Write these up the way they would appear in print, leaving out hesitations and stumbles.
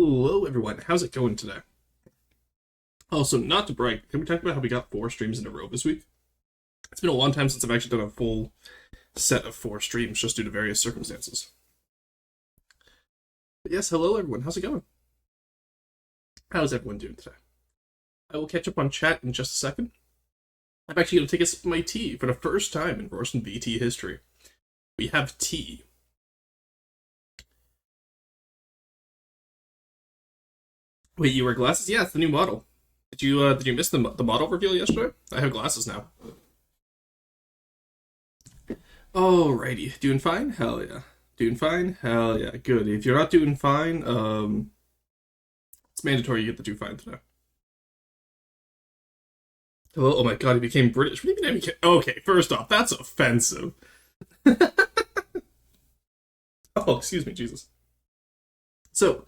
Hello, everyone. How's it going today? Also, not to brag, can we talk about how we got 4 streams in a row this week? It's been a long time since I've actually done a full set of 4 streams, just due to various circumstances. But yes, hello, everyone. How's it going? How's everyone doing today? I will catch up on chat in just a second. I'm actually going to take a sip of my tea for the first time in Royston VT history. We have tea. Wait, you wear glasses? Yeah, it's the new model. Did you miss the model reveal yesterday? I have glasses now. Alrighty, doing fine? Hell yeah. Doing fine? Hell yeah. Good. If you're not doing fine, it's mandatory you get the do fine today. Hello? Oh my god, he became British. What do you mean I became... Okay, first off, that's offensive. Oh, excuse me, Jesus. So,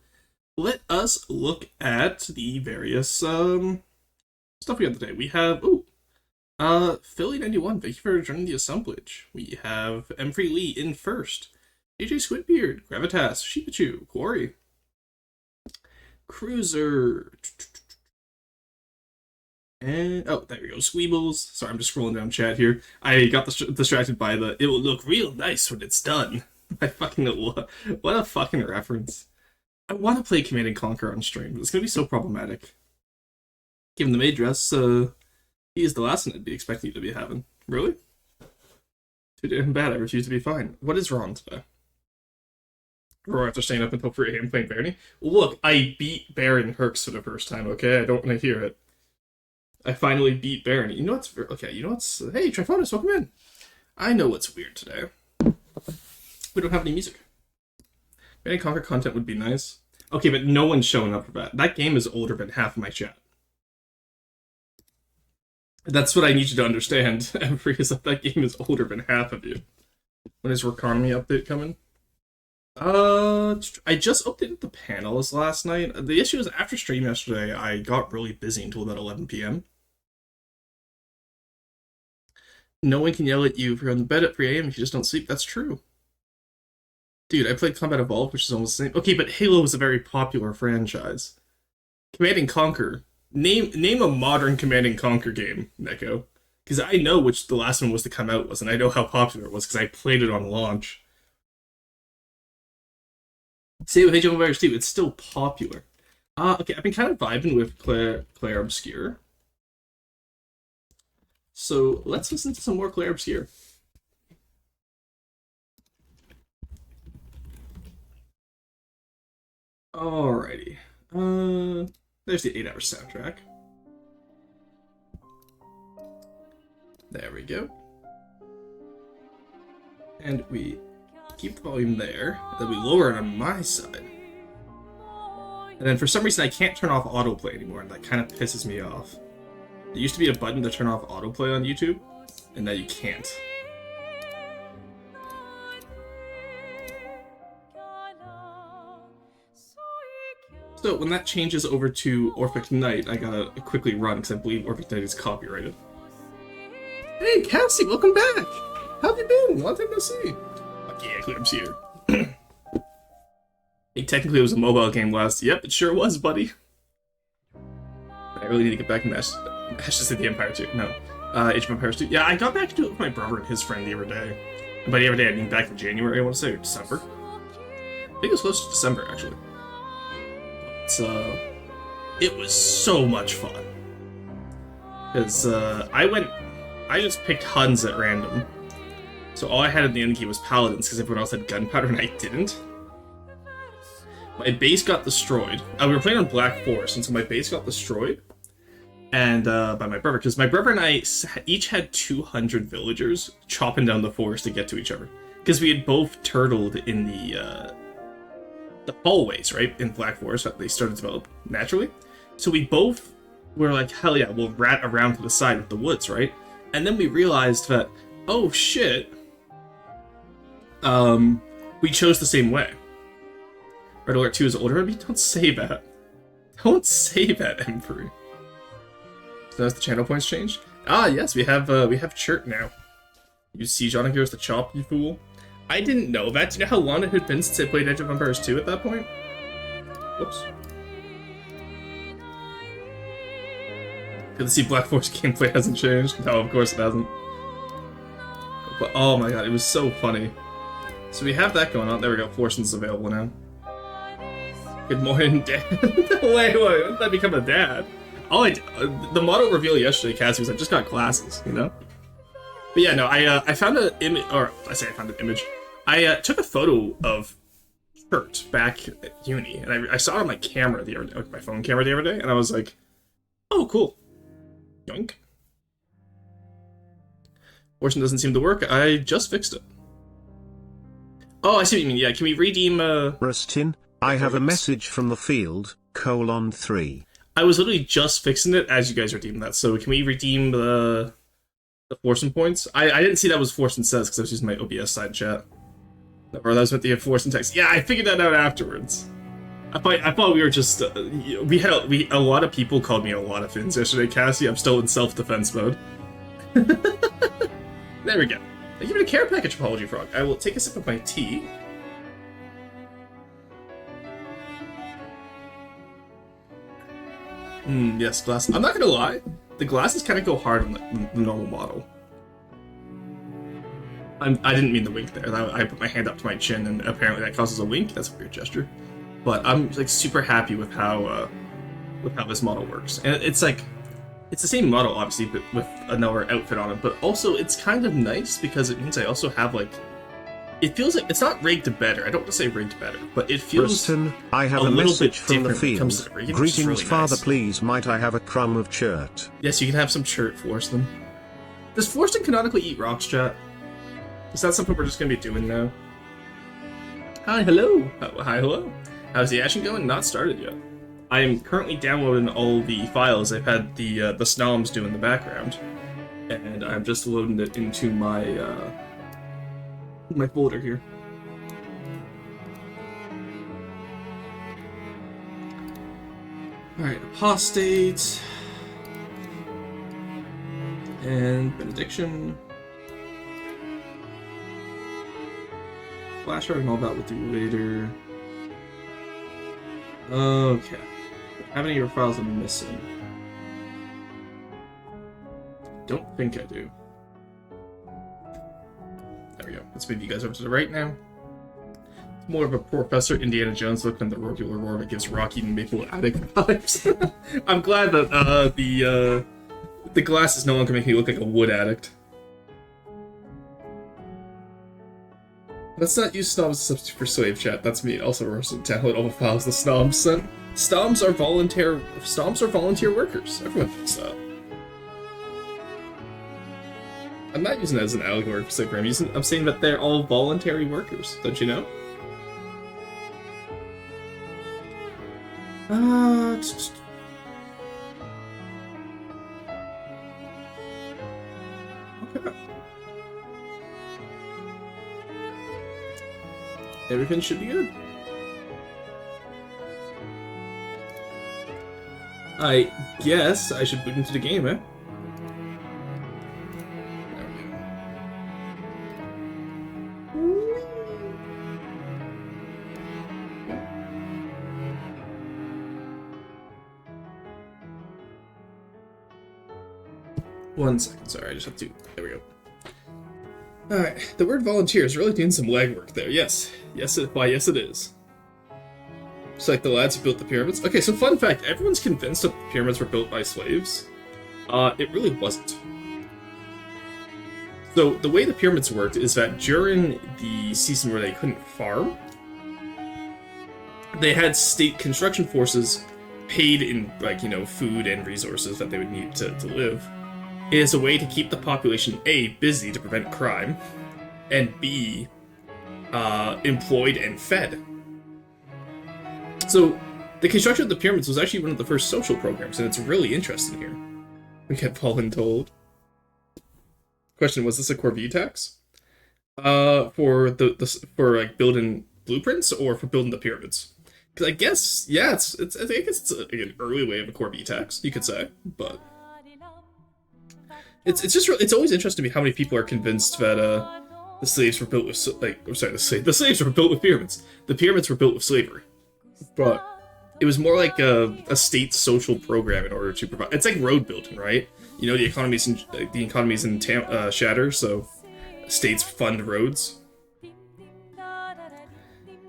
let us look at the various stuff we have today. We have Philly91, thank you for joining the assemblage. We have Emfrey Lee in first. AJ Squidbeard, Gravitas, Sheepachu, Quarry, Cruiser, and oh, there we go, Squeebles. Sorry, I'm just scrolling down chat here. I got distracted by the "it will look real nice when it's done." I fucking what a fucking reference. I want to play Command and Conquer on stream, but it's gonna be so problematic. Given the maid dress, he is the last one I'd be expecting you to be having. Really? Too damn bad. I refuse to be fine. What is wrong today? Or after staying up until 3 AM playing Barony? Look, I beat Baron Herx for the first time. Okay, I don't want to hear it. I finally beat Barony. You know what's okay? You know what's? Hey, Trifonus, welcome in. I know what's weird today. We don't have any music. Command and Conquer content would be nice. Okay, but no one's showing up for that. That game is older than half of my chat. That's what I need you to understand, Every, is that game is older than half of you. When is Economy update coming? I just updated the panels last night. The issue is after stream yesterday, I got really busy until about 11 PM. No one can yell at you if you're on the bed at 3 AM if you just don't sleep. That's true. Dude, I played Combat Evolved, which is almost the same. Okay, but Halo is a very popular franchise. Command and Conquer. Name a modern Command and Conquer game, Neko. Because I know which the last one was to come out was, and I know how popular it was because I played it on launch. Same with Age of Empires 2, it's still popular. Okay, I've been kind of vibing with Claire Obscure. So let's listen to some more Claire Obscure. Alrighty. There's the 8-hour soundtrack. There we go. And we keep the volume there, then we lower it on my side. And then for some reason I can't turn off autoplay anymore, and that kind of pisses me off. There used to be a button to turn off autoplay on YouTube, and now you can't. So when that changes over to Orphic Knight, I gotta quickly run because I believe Orphic Knight is copyrighted. Hey Cassie, welcome back! How have you been? Long time no see. Fuck yeah, Claire's here. Hey, technically it was a mobile game last. Yep, it sure was, buddy. I really need to get back and Ashes of the Empire 2. No. Age of Empires 2. Yeah, I got back to it with my brother and his friend the other day. And by the other day, I mean back in January, I want to say, or December. I think it was close to December, actually. It was so much fun. Because, I just picked Huns at random. So all I had in the end key was Paladins, because everyone else had Gunpowder and I didn't. My base got destroyed. We were playing on Black Forest, and so my base got destroyed. And, by my brother, because my brother and I each had 200 villagers chopping down the forest to get to each other. Because we had both turtled in the hallways, right, in Black Forest that they started to develop naturally. So we both were like, hell yeah, we'll rat around to the side of the woods, right? And then we realized that, oh shit, we chose the same way. Red Alert 2 is older than me? Don't say that. Don't say that, Emperor. So has the channel points changed? Ah, yes, we have Chert now. Use Siege on Heroes to chop, you fool. I didn't know that. Do you know how long it had been since I played Age of Empires 2 at that point? Whoops. Good to see Black Force gameplay hasn't changed. No, of course it hasn't. But oh my god, it was so funny. So we have that going on. There we go. Forsen's available now. Good morning, Dad. wait, wouldn't that become a dad? The model reveal yesterday, Cassie, was I just got glasses, you know? But yeah, no, I found an image, or I say I found an image. I took a photo of Kurt back at uni, and I saw it on my camera the other day, like my phone camera the other day, and I was like, oh, cool. Yoink. Fortune doesn't seem to work. I just fixed it. Oh, I see what you mean. Yeah, can we redeem, Rustin, I have a message from the field, :3. I was literally just fixing it as you guys redeemed that, so can we redeem the Fortune points? I didn't see that was Fortune says, because I was using my OBS side chat. Or that was meant to be a Fortune text. Yeah, I figured that out afterwards. I thought we were just, a lot of people called me a lot of things yesterday, Cassie. I'm still in self-defense mode. There we go. Thank you for the care package, Apology Frog. I will take a sip of my tea. Yes, glass. I'm not gonna lie. The glasses kind of go hard on the normal model. I didn't mean the wink there. I put my hand up to my chin, and apparently that causes a wink. That's a weird gesture. But I'm like super happy with how this model works, and it's like it's the same model obviously, but with another outfit on it. But also it's kind of nice because it means I also have like it feels like it's not rigged better. I don't want to say rigged better, but it feels Rustin, I have a message from the field. Greetings, really Father. Nice. Please, might I have a crumb of chert? Yes, you can have some chert, Forston. Does Forston canonically eat rocks, chat? Is that something we're just gonna be doing now? Hi, hello. Hi, hello. How's the action going? Not started yet. I am currently downloading all the files I've had the snoms do in the background, and I'm just loading it into my my folder here. All right, apostate and benediction. Flashcard and all that we'll do later. Okay. How many of your files am I missing? Don't think I do. There we go. Let's move you guys over to the right now. It's more of a Professor Indiana Jones look than the regular roar that gives Rocky and Maple Attic vibes. I'm glad that the glasses no longer make me look like a wood addict. Let's not use Snoms as a substitute for slave chat. That's me. Also, we're supposed to download all the files the Snoms sent. Snoms are volunteer workers. Everyone thinks that. I'm not using it as an allegory for slavery. I'm saying that they're all voluntary workers. Don't you know? Okay. Everything should be good. I guess I should boot into the game, eh? There we go. 1 second, sorry, I just have to... There we go. Alright, the word volunteer is really doing some legwork there. Yes. Yes, yes it is. It's like the lads who built the pyramids. Okay, so fun fact, everyone's convinced that the pyramids were built by slaves. It really wasn't. So, the way the pyramids worked is that during the season where they couldn't farm, they had state construction forces paid in, like, you know, food and resources that they would need to live. It is a way to keep the population, A, busy to prevent crime, and B, employed and fed. So, the construction of the pyramids was actually one of the first social programs, and it's really interesting here. We get voluntold. Question, was this a Corvée tax? For like building blueprints or for building the pyramids? Because I guess, yeah, I think it's an early way of a Corvée tax, you could say, but it's always interesting to me how many people are convinced that the slaves were built with the slaves were built with pyramids. The pyramids were built with slavery, but It was more like a state social program in order to provide. It's like road building, right? You know, the economy's in shatter, so states fund roads.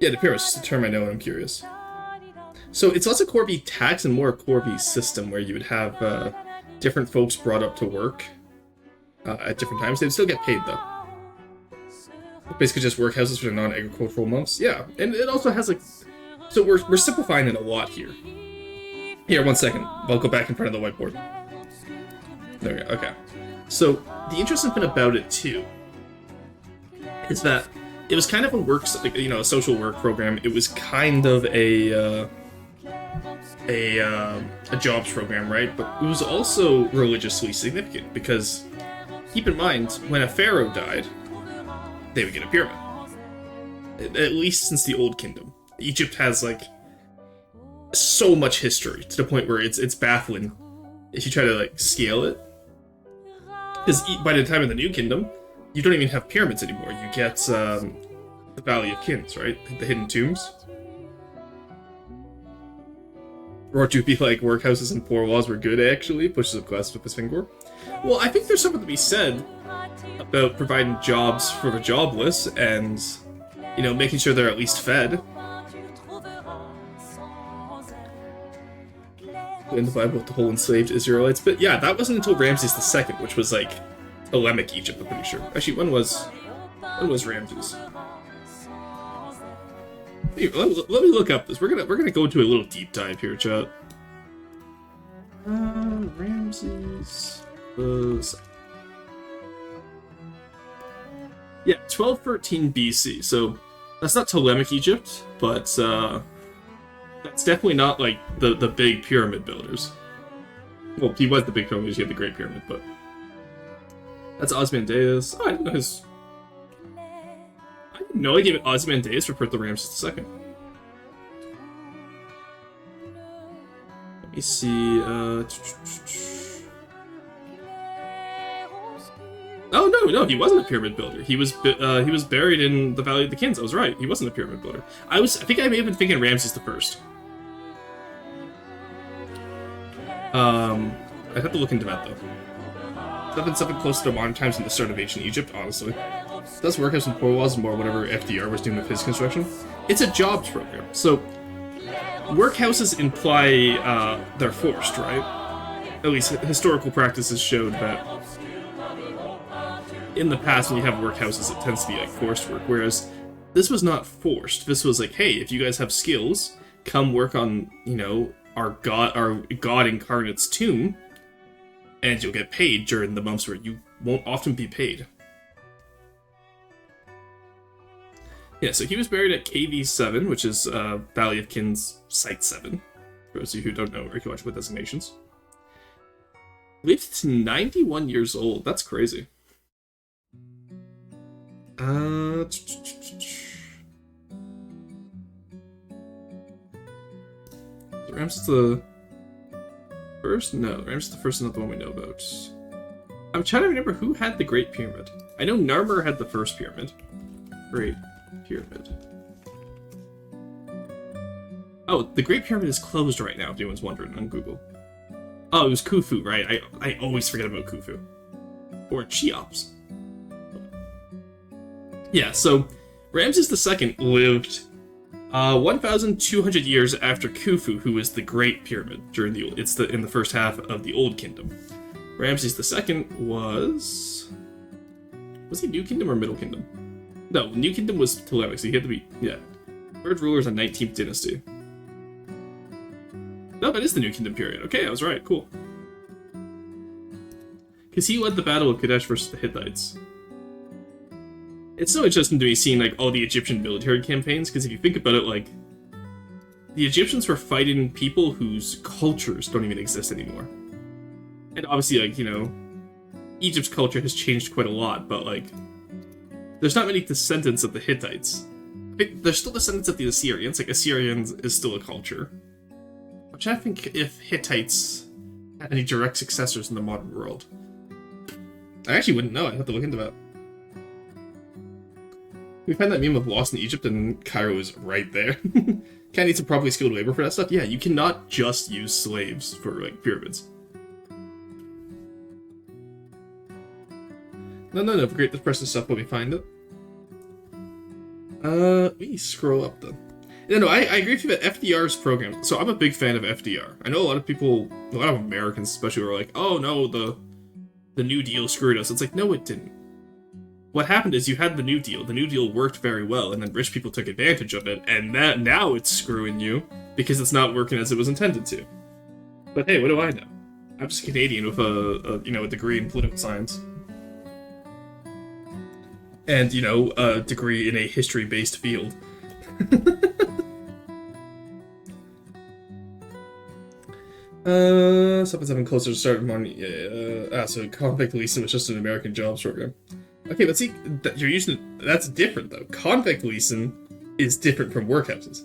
Yeah, the pyramids is a term I know, and I'm curious. So it's less a core V tax and more a core V system where you would have different folks brought up to work at different times. They'd still get paid though. Basically, just workhouses for the non-agricultural months. Yeah, and it also has like. So we're simplifying it a lot here. Here, 1 second. I'll go back in front of the whiteboard. There we go. Okay. So the interesting thing about it too is that it was kind of a social work program. It was kind of a jobs program, right? But it was also religiously significant because keep in mind when a pharaoh died, they would get a pyramid. At least since the Old Kingdom. Egypt has like so much history to the point where it's baffling if you try to like scale it. Because by the time of the New Kingdom, you don't even have pyramids anymore. You get the Valley of Kings, right? The hidden tombs. Or to be like workhouses and poor walls were good actually, pushes up class with his finger. Well, I think there's something to be said about providing jobs for the jobless and, you know, making sure they're at least fed. In the Bible with the whole enslaved Israelites, but yeah, that wasn't until Ramses II, which was like Ptolemaic Egypt, I'm pretty sure. Actually, when was Ramses? Hey, let me look up this. We're gonna go into a little deep dive here, chat. Ramses was yeah, 1213 BC. So that's not Ptolemaic Egypt, but that's definitely not like the big pyramid builders. Well, he was the big pyramid, he had the Great Pyramid, but that's Ozymandias. Oh, I didn't know his. I didn't know I gave it Ozymandias referred to Ramses II. Let me see. Oh no, he wasn't a pyramid builder. He was buried in the Valley of the Kings. I was right. He wasn't a pyramid builder. I think I may have been thinking Ramses I. I'd have to look into that though. Something close to modern times in the start of ancient Egypt, honestly. That's workhouse and poor walls and more whatever FDR was doing with his construction. It's a jobs program, so workhouses imply they're forced, right? At least historical practices showed that in the past when you have workhouses it tends to be like forced work, whereas this was not forced. This was like, hey, if you guys have skills, come work on, you know, our god incarnate's tomb, and you'll get paid during the months where you won't often be paid. Yeah, so he was buried at KV7, which is Valley of Kings Site 7, for those of you who don't know archaeological designations. Lived to 91 years old. That's crazy. Ramses the First? No, Ramses the First is not the one we know about. I'm trying to remember who had the Great Pyramid. I know Narmer had the first pyramid. Great Pyramid. Oh, the Great Pyramid is closed right now, if anyone's wondering on Google. Oh, it was Khufu, right? I always forget about Khufu. Or Cheops. Yeah, so Ramses II lived 1,200 years after Khufu, who was the Great Pyramid during in the first half of the Old Kingdom. Ramses II was he New Kingdom or Middle Kingdom? No, New Kingdom was Ptolemaic, so he had to be third rulers on 19th dynasty. No, that is the New Kingdom period. Okay, I was right. Cool. Because he led the Battle of Kadesh versus the Hittites. It's so interesting to be seeing like all the Egyptian military campaigns, because if you think about it, like the Egyptians were fighting people whose cultures don't even exist anymore. And obviously, like, you know, Egypt's culture has changed quite a lot, but like there's not many descendants of the Hittites. I think there's still descendants of the Assyrians. Like Assyrians is still a culture. I'm trying to think if Hittites had any direct successors in the modern world. I actually wouldn't know. I'd have to look into that. We find that meme of Lost in Egypt, and Cairo is right there. Can't need some properly skilled labor for that stuff. Yeah, you cannot just use slaves for like pyramids. No. Great, this person's stuff when we find it. We scroll up then. No, I agree with you that FDR's program. So I'm a big fan of FDR. I know a lot of people, a lot of Americans especially, are like, oh no, the New Deal screwed us. It's like, no, it didn't. What happened is you had the New Deal. The New Deal worked very well, and then rich people took advantage of it, and now it's screwing you because it's not working as it was intended to. But hey, what do I know? I'm just a Canadian with a degree in political science. And, a degree in a history-based field. Something's having closer to start of money. So convict leasing was just an American jobs program. Okay, but see, you're using that's different though. Convict leasing is different from workhouses.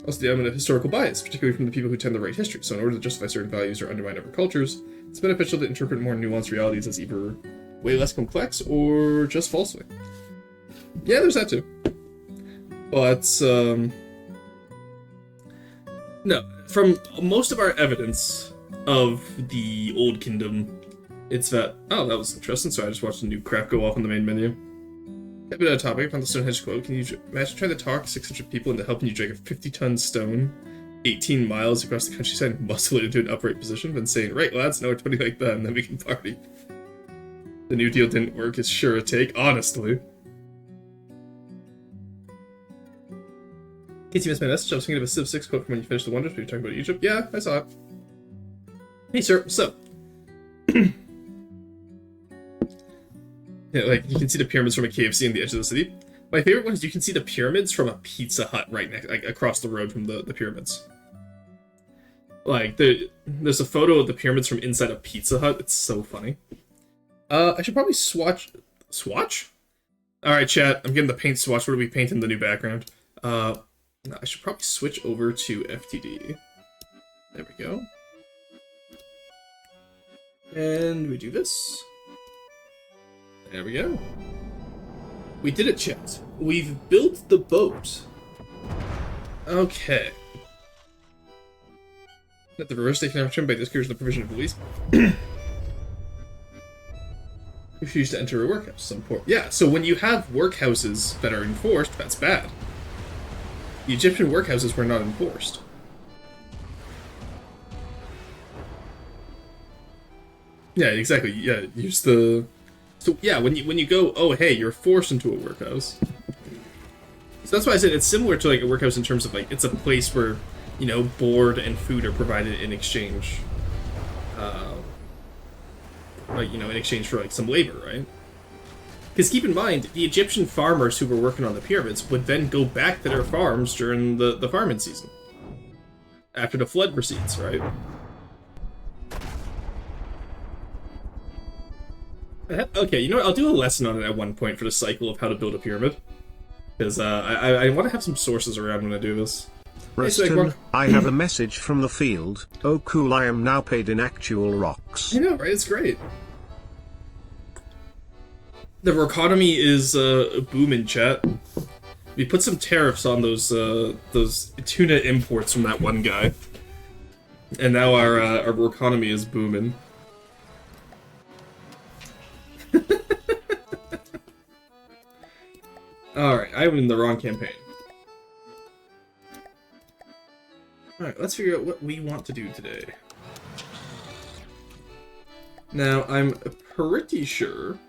Also, I'm a historical bias, particularly from the people who tend to write history. So in order to justify certain values or undermine other cultures, it's beneficial to interpret more nuanced realities as either way less complex or just falsely. Yeah, there's that too. But no, from most of our evidence of the Old Kingdom, it's that, oh, that was interesting, so I just watched a new crap go off on the main menu. A bit of a topic, I found the Stonehenge quote. Can you imagine trying to talk 600 people into helping you drag a 50-ton stone 18 miles across the countryside and muscle it into an upright position, then saying, right lads, now we're 20 like that, and then we can party. The New Deal didn't work, it's sure a take, honestly. In case you missed my message, I was thinking of a Civ 6 quote from when you finished The Wonders, but you're talking about Egypt. Yeah, I saw it. Hey sir, so... Yeah, like, you can see the pyramids from a KFC in the edge of the city. My favorite one is you can see the pyramids from a Pizza Hut right next, like, across the road from the pyramids. Like, there's a photo of the pyramids from inside a Pizza Hut. It's so funny. I should probably swatch... Swatch? Alright, chat, I'm getting the paint swatch. What are we painting the new background? I should probably switch over to FTD. There we go. And we do this. There we go. We did it, chat. We've built the boat. Okay. At the reverse station option by discouraging the provision of police. Refuse to enter a workhouse. Some poor. Yeah, so when you have workhouses that are enforced, that's bad. The Egyptian workhouses were not enforced. Yeah, exactly. Yeah, use the... So yeah, when you go, oh hey, you're forced into a workhouse. So that's why I said it's similar to like a workhouse in terms of like it's a place where, board and food are provided in exchange. In exchange for like some labor, right? Because keep in mind, the Egyptian farmers who were working on the pyramids would then go back to their farms during the farming season. After the flood recedes, right? Okay, you know what? I'll do a lesson on it at one point for the cycle of how to build a pyramid. Because I want to have some sources around when I do this. Rustin, I have a message from the field. Oh cool, I am now paid in actual rocks. I know, right? It's great. The economy is booming, chat. We put some tariffs on those tuna imports from that one guy. And now our economy is booming. Alright, I'm in the wrong campaign. Alright, let's figure out what we want to do today. Now, I'm pretty sure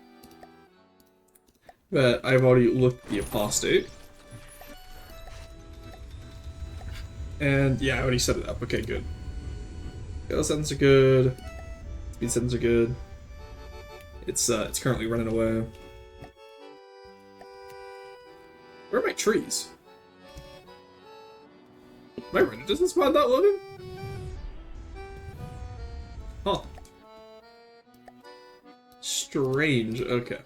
that I've already looked at the apostate. And yeah, I already set it up. Okay, good. Scale settings are good. Speed settings are good. It's currently running away. Where are my trees? Am I running distance spawn not loading? Huh. Strange, okay.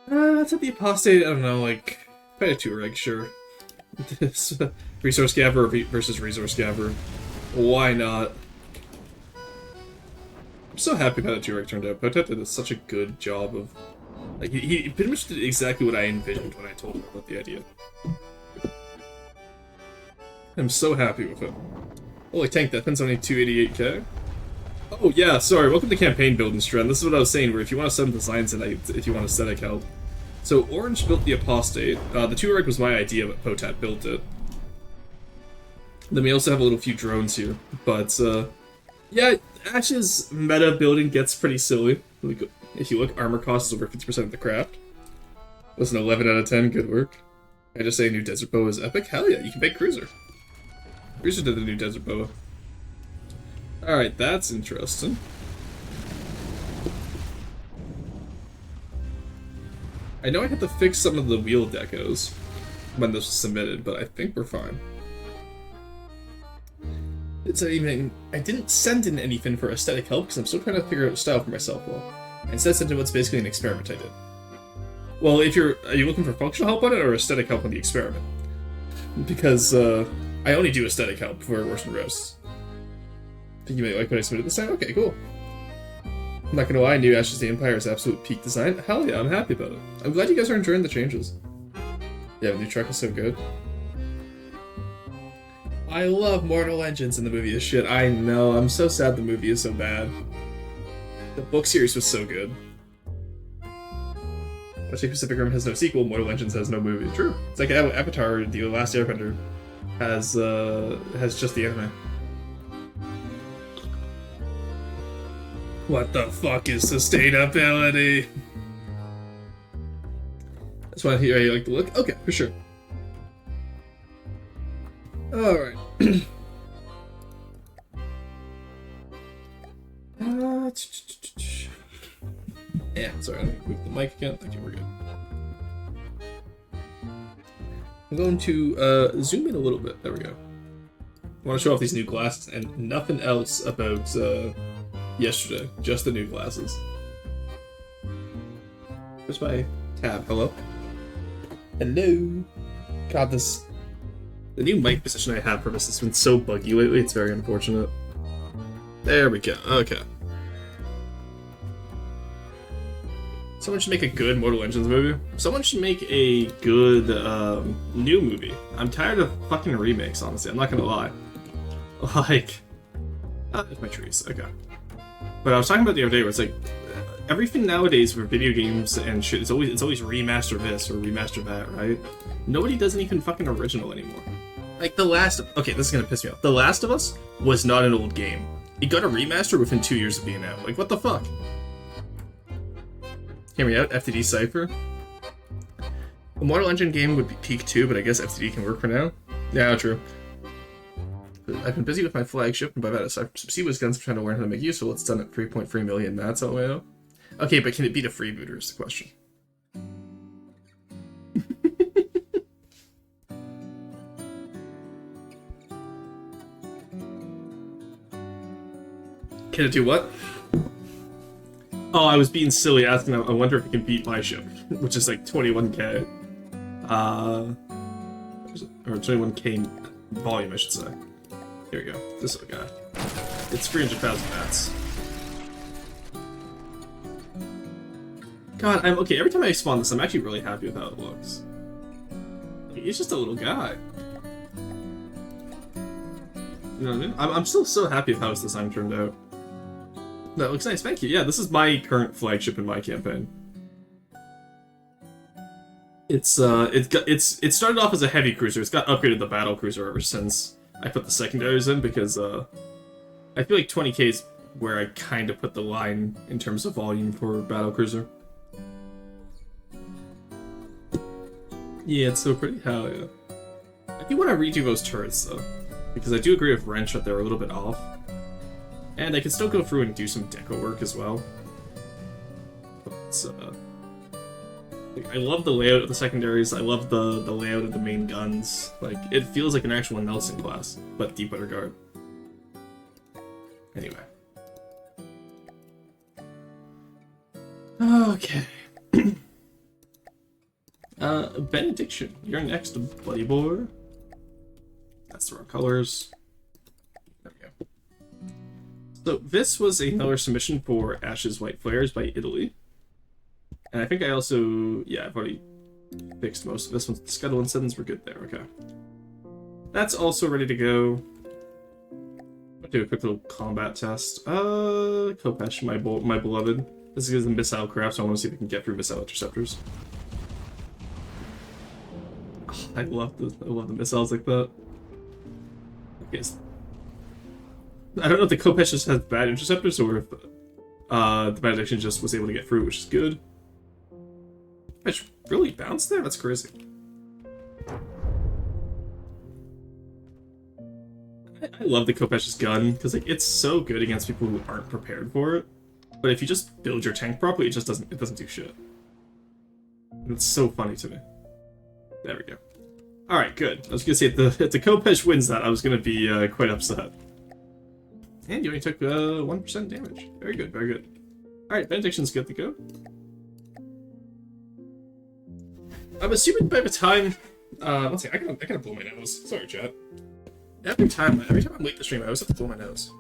Let's hit the apostate, I don't know, like, kind of 2 reg, sure. This resource gather versus resource gather. Why not? I'm so happy how that 2 reg turned out. Potet did such a good job of Like, he pretty much did exactly what I envisioned when I told him about the idea. I'm so happy with it. Holy tank, that pin's only 288k? Oh yeah, sorry, welcome to campaign building, Strand. This is what I was saying, where if you want to send designs and if you want aesthetic help. So Orange built the Apostate. The Tuareg was my idea, but Potat built it. Then we also have a little few drones here. But, yeah, Ash's meta building gets pretty silly. If you look, armor cost is over 50% of the craft. That's an 11 out of 10, good work. I just say new Desert Boa is epic? Hell yeah, you can make Cruiser. Cruiser did the new Desert Boa. Alright, that's interesting. I know I had to fix some of the wheel decos when this was submitted, but I think we're fine. It's not even... I didn't send in anything for aesthetic help because I'm still trying to figure out a style for myself well. I instead sent in what's basically an experiment I did. Well, if you're... Are you looking for functional help on it or aesthetic help on the experiment? Because, I only do aesthetic help for Worse and Roasts. Think you might like what I submitted this time? Okay, cool. I'm not gonna lie, New Ashes of the Empire is absolute peak design. Hell yeah, I'm happy about it. I'm glad you guys are enjoying the changes. Yeah, the new truck is so good. I love Mortal Engines in the movie as shit. I know, I'm so sad the movie is so bad. The book series was so good. Watching Pacific Rim has no sequel, Mortal Engines has no movie. True. It's like Avatar, The Last Airbender, has just the anime. What the fuck is sustainability? That's why here you like to look. Okay, for sure. Alright. Yeah, sorry, let me move the mic again. Okay, we're good. I'm going to zoom in a little bit. There we go. I want to show off these new glasses and nothing else about yesterday. Just the new glasses. Where's my tab? Hello? Hello? God, the new mic position I have for this has been so buggy lately, it's very unfortunate. There we go. Okay. Someone should make a good Mortal Engines movie. Someone should make a good new movie. I'm tired of fucking remakes, honestly. I'm not gonna lie. Like, there's my trees. Okay. But I was talking about the other day where it's like everything nowadays for video games and shit, it's always remaster this or remaster that, right? Nobody does anything fucking original anymore. Like okay, this is gonna piss me off. The Last of Us was not an old game. It got a remaster within 2 years of being out. Like, what the fuck? Hear me out, FTD Cypher. A Mortal Engine game would be peak too, but I guess FTD can work for now. Yeah, true. I've been busy with my flagship, and by that aside, some Seaways guns I'm trying to learn how to make useful. It's done at 3.3 million mats all the way out. Okay, but can it beat a freebooter is the question. Can it do what? Oh, I was being silly asking, I wonder if it can beat my ship, which is like 21k. Or 21k volume, I should say. Here we go. This little guy. It's 300,000 mats. God, I'm okay. Every time I spawn this, I'm actually really happy with how it looks. Like, he's just a little guy. You know what I mean? I'm still so happy with how this design turned out. That looks nice, thank you. Yeah, this is my current flagship in my campaign. It started off as a heavy cruiser. It's got upgraded to the battle cruiser ever since I put the secondaries in because I feel like 20k is where I kind of put the line in terms of volume for battle cruiser. Yeah, it's so pretty. Hell yeah. I do want to redo those turrets though, because I do agree with Wrench that they're a little bit off. And I can still go through and do some deco work as well. But, like, I love the layout of the secondaries, I love the layout of the main guns. Like, it feels like an actual Nelson class, but Deepwater Guard. Anyway. Okay. Benediction, you're next, buddy boy. That's the wrong colors. There we go. So this was another submission for Ash's White Flares by Italy. And I think I also, yeah, I've already fixed most of this. Once the scuttle and sentence, we're good there. Okay. That's also ready to go. I'll do a quick little combat test. Kopesh, my beloved. This is a missile craft, so I want to see if we can get through missile interceptors. Oh, I love the missiles like that. I guess I don't know if the Kopesh just has bad interceptors or if the benediction just was able to get through, which is good. Kopesh really bounced there? That's crazy. I love the Kopesh's gun because like it's so good against people who aren't prepared for it. But if you just build your tank properly, it doesn't do shit. And it's so funny to me. There we go. All right, good. I was gonna say if the Kopesh wins that, I was gonna be quite upset. And you only took 1% damage. Very good, very good. All right, benediction's good to go. I'm assuming by the time, let's see, I gotta blow my nose. Sorry, chat. Every time I'm late to stream, I always have to blow my nose.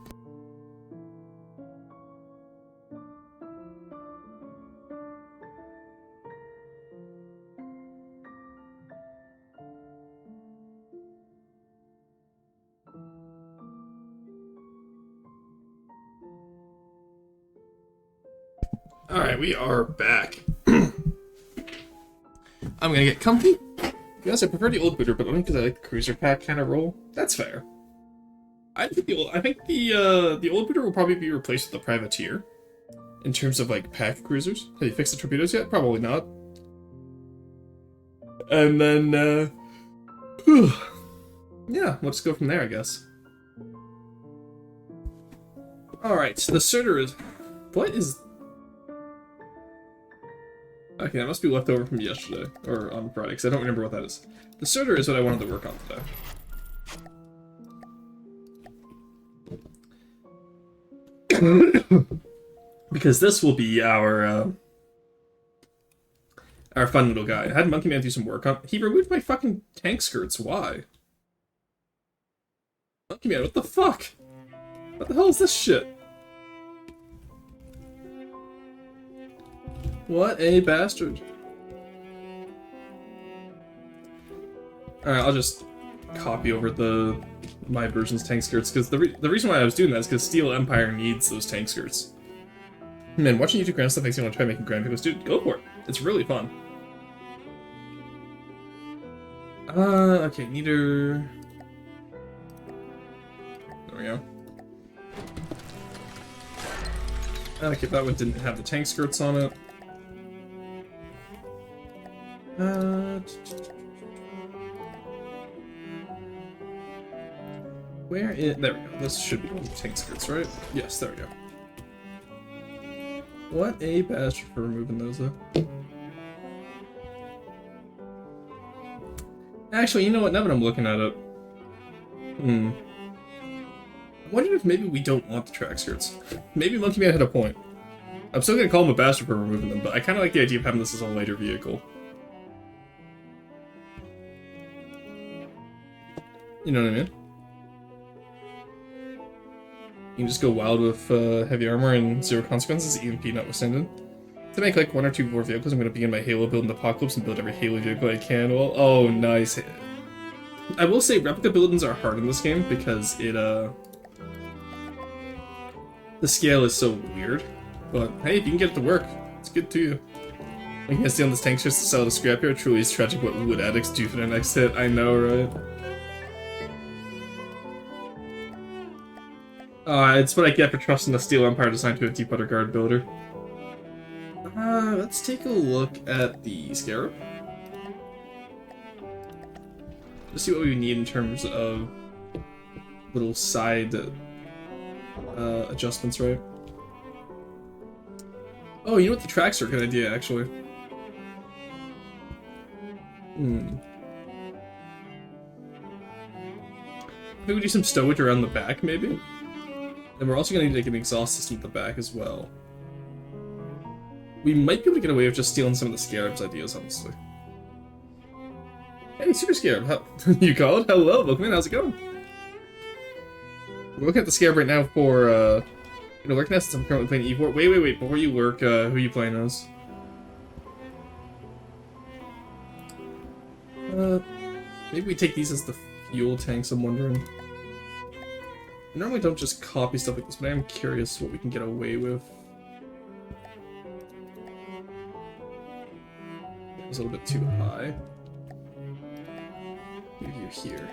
Alright, we are back. I'm gonna get comfy. Yes, I prefer the old booter, but only because I like the cruiser pack kind of roll. That's fair. I think the old booter will probably be replaced with the privateer. In terms of like pack cruisers. Have you fixed the torpedoes yet? Probably not. And then yeah, we'll just go from there, I guess. Alright, so the Surtur is... What is... Okay, that must be left over from yesterday, or on Friday, because I don't remember what that is. The Surtur is what I wanted to work on today. Because this will be our fun little guy. I had Monkey Man do some work on... He removed my fucking tank skirts, why? Monkey Man, what the fuck? What the hell is this shit? What a bastard. Alright, I'll just copy over my version's tank skirts, because the reason why I was doing that is because Steel Empire needs those tank skirts. Man, watching YouTube grand stuff makes me want to try making grand videos. Dude, go for it. It's really fun. Okay, neither... There we go. Okay, that one didn't have the tank skirts on it. Where is... There we go. This should be tank skirts, right? Yes, there we go. What a bastard for removing those, though. Actually, you know what? Now that I'm looking at it... I'm wondering if maybe we don't want the track skirts. Maybe Monkey Man had a point. I'm still gonna call him a bastard for removing them, but I kinda like the idea of having this as a lighter vehicle. You know what I mean? You can just go wild with heavy armor and zero consequences, EMP notwithstanding. To make like one or two more vehicles, I'm going to begin my Halo build in Apocalypse and build every Halo vehicle I can. Well, oh, nice. I will say replica buildings are hard in this game because it, the scale is so weird. But hey, if you can get it to work, it's good too. I can stay on this tank just to sell the scrapyard. Truly is tragic what wood addicts do for their next hit. I know, right? It's what I get for trusting the Steel Empire design to a deep water guard builder. Let's take a look at the Scarab. Let's see what we need in terms of little side adjustments, right? Oh, you know what? The tracks are a good idea, actually. Maybe we do some stowage around the back, maybe? And we're also going to need to get an exhaust system at the back as well. We might be able to get away with just stealing some of the Scarab's ideas, honestly. Hey, Super Scarab, you called? Hello, welcome in, how's it going? We're looking at the Scarab right now for, lurk nest, since I'm currently playing E4. Wait, before you lurk, who are you playing as? Maybe we take these as the fuel tanks, I'm wondering. I normally don't just copy stuff like this, but I am curious what we can get away with. It was a little bit too high. Maybe you're here.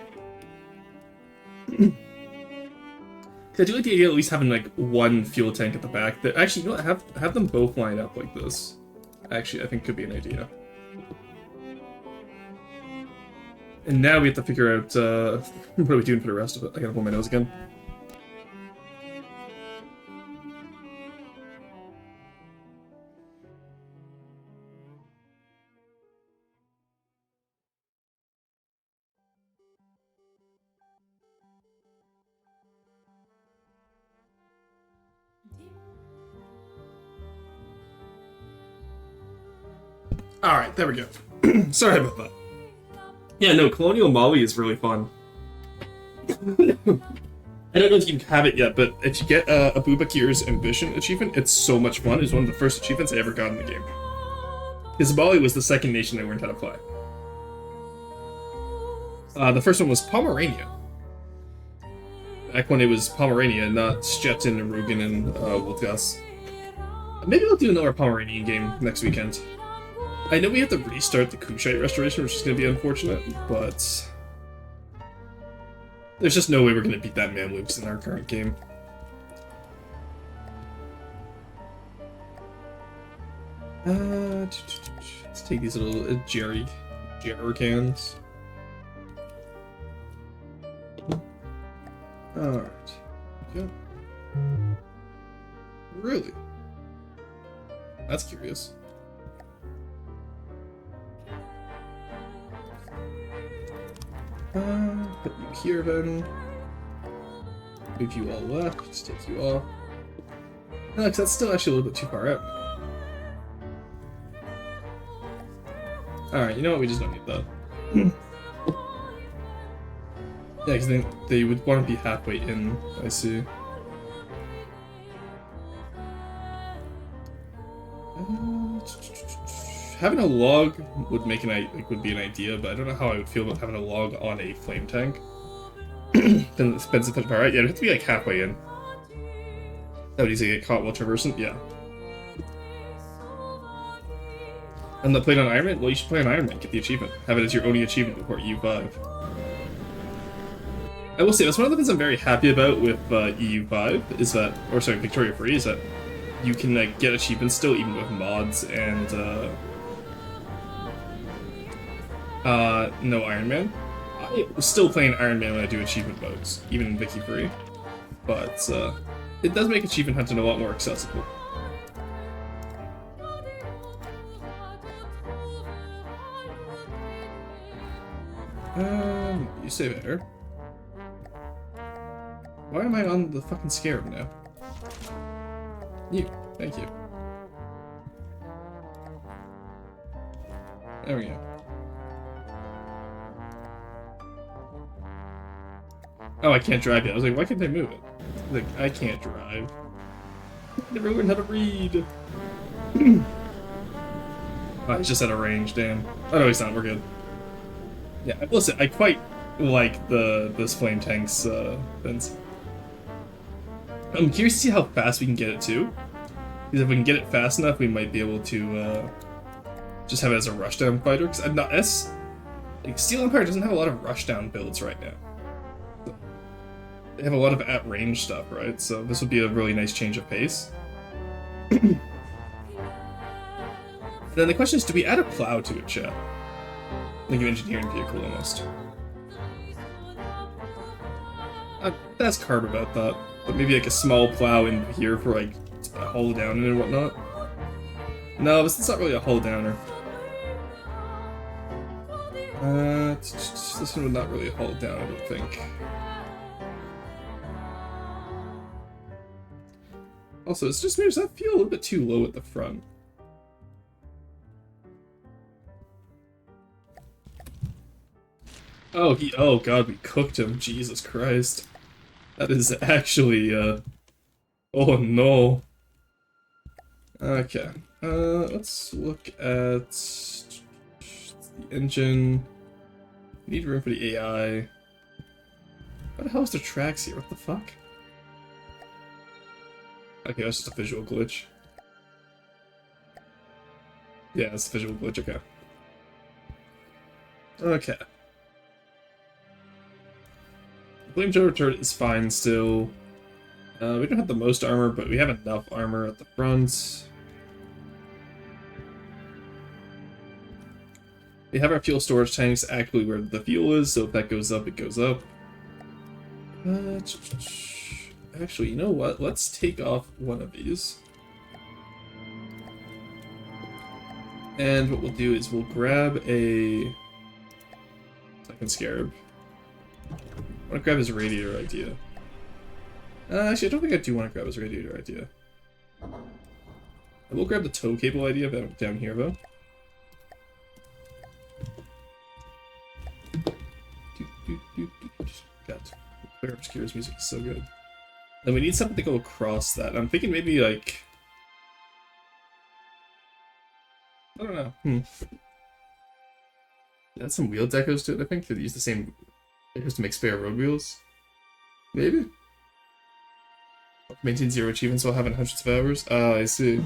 I do like the idea of at least having like one fuel tank at the back. That actually, you know what? Have them both lined up like this. Actually, I think could be an idea. And now we have to figure out what are we doing for the rest of it. I gotta pull my nose again. Alright, there we go. Sorry about that. Yeah, no, Colonial Mali is really fun. I don't know if you have it yet, but if you get Abubakir's Ambition achievement, it's so much fun. It's one of the first achievements I ever got in the game. Because Mali was the second nation I learned how to play. The first one was Pomerania. Back when it was Pomerania, not Stettin, Rugen, and Wolfgas. Maybe I'll do another Pomeranian game next weekend. I know we have to restart the Kushite restoration, which is going to be unfortunate, but there's just no way we're going to beat that Mamluks in our current game. Let's take these little jerry cans. Alright. Okay. Really? That's curious. Put you here then. Move you all left, just take you all. No, because that's still actually a little bit too far out. Alright, you know what, we just don't need that. Yeah, because they would want to be halfway in, I see. Having a log would make would be an idea, but I don't know how I would feel about having a log on a flame tank. Then it spends a bit of power. Yeah, it'd have to be like halfway in. That would easily get caught while traversing. Yeah. And the plate on Iron Man? Well, you should play on Iron Man. Get the achievement. Have it as your only achievement before EU5. I will say that's one of the things I'm very happy about with EU5 is that, or sorry, Victoria Free is that you can like get achievements still even with mods and no Iron Man. I was still playing Iron Man when I do achievement modes, even in Vicky Free. But it does make achievement hunting a lot more accessible. You say there. Why am I on the fucking scarab now? You, thank you. There we go. Oh, I can't drive yet. I was like, why can't they move it? Like, I can't drive. Never learned how to read. Oh, it's just at a range, damn. Oh no, he's not. We're good. Yeah, listen, I quite like this flame tank's fence. I'm curious to see how fast we can get it too. Because if we can get it fast enough, we might be able to just have it as a rushdown fighter. Because I'm not like Steel Empire doesn't have a lot of rushdown builds right now. They have a lot of at-range stuff, right? So this would be a really nice change of pace. And then the question is, do we add a plow to it, chat? Like an engineering vehicle, almost. That's carb about that. But maybe like a small plow in here for like a hull down and whatnot. No, it's not really a hull downer. This one would not really hull down, I don't think. Also, it's just does that feel a little bit too low at the front? Oh god, we cooked him. Jesus Christ. That is actually, oh no. Okay, let's look at the engine. We need room for the AI. What the hell is the tracks here? What the fuck? Okay, that's just a visual glitch. Yeah, it's a visual glitch, okay. Okay. Flamethrower turret is fine still. We don't have the most armor, but we have enough armor at the front. We have our fuel storage tanks actually where the fuel is, so if that goes up, it goes up. Actually, you know what? Let's take off one of these. And what we'll do is we'll grab a second scarab. I want to grab his radiator idea. Actually, I don't think I do want to grab his radiator idea. I will grab the tow cable idea down here, though. God, Clear Obscure's music is so good. Then we need something to go across that. I'm thinking maybe like... I don't know. Add some wheel decos to it, I think. Could use the same decos to make spare road wheels. Maybe? Maintain 0 achievements while having hundreds of hours. Ah, I see.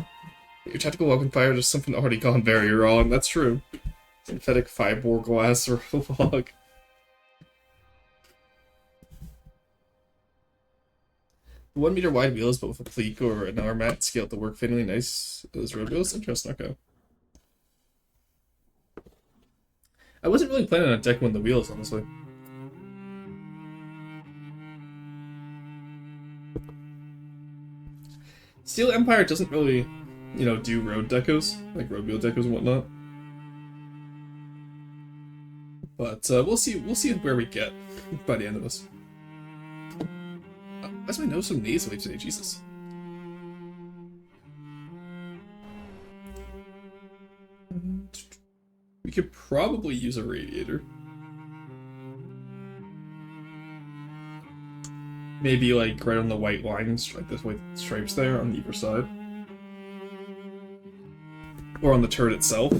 Your tactical weapon fire is something already gone very wrong. That's true. Synthetic fiberglass or a log. The 1 meter wide wheels, but with a pleat or an arm mat, scale to work finally nice. Those road wheels? Interesting, okay. I wasn't really planning on decking the wheels, honestly. Steel Empire doesn't really, you know, do road decos, like road wheel decos and whatnot. But we'll see where we get by the end of this. Why's my nose so nasally today? Jesus. We could probably use a radiator. Maybe like right on the white lines, like this white stripes there on either side. Or on the turret itself.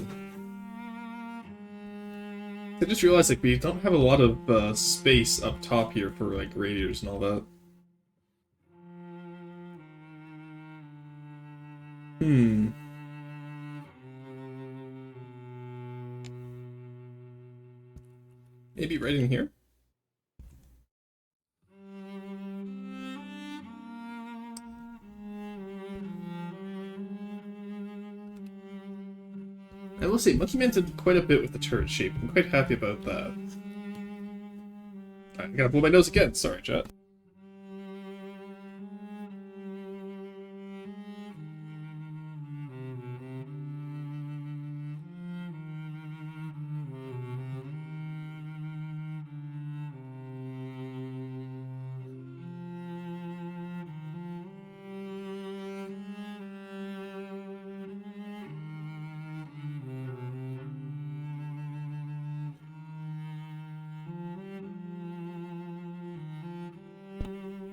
I just realized like we don't have a lot of space up top here for like radiators and all that. Maybe right in here? I will say, Monkey Man did quite a bit with the turret shape. I'm quite happy about that. I gotta blow my nose again. Sorry, chat.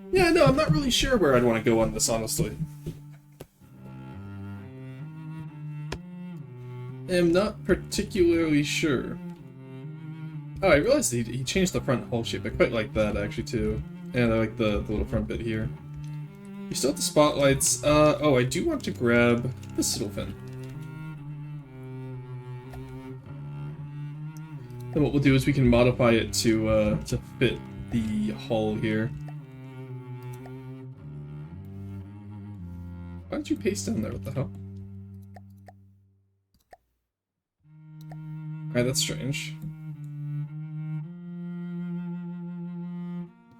Yeah, no, I'm not really sure where I'd want to go on this, honestly. I'm not particularly sure. Oh, I realized he changed the front hull shape. I quite like that, actually, too. And I like the little front bit here. You still have the spotlights. Oh, I do want to grab this little fin. And what we'll do is we can modify it to fit the hull here. Why don't you paste down there? What the hell? Alright, that's strange.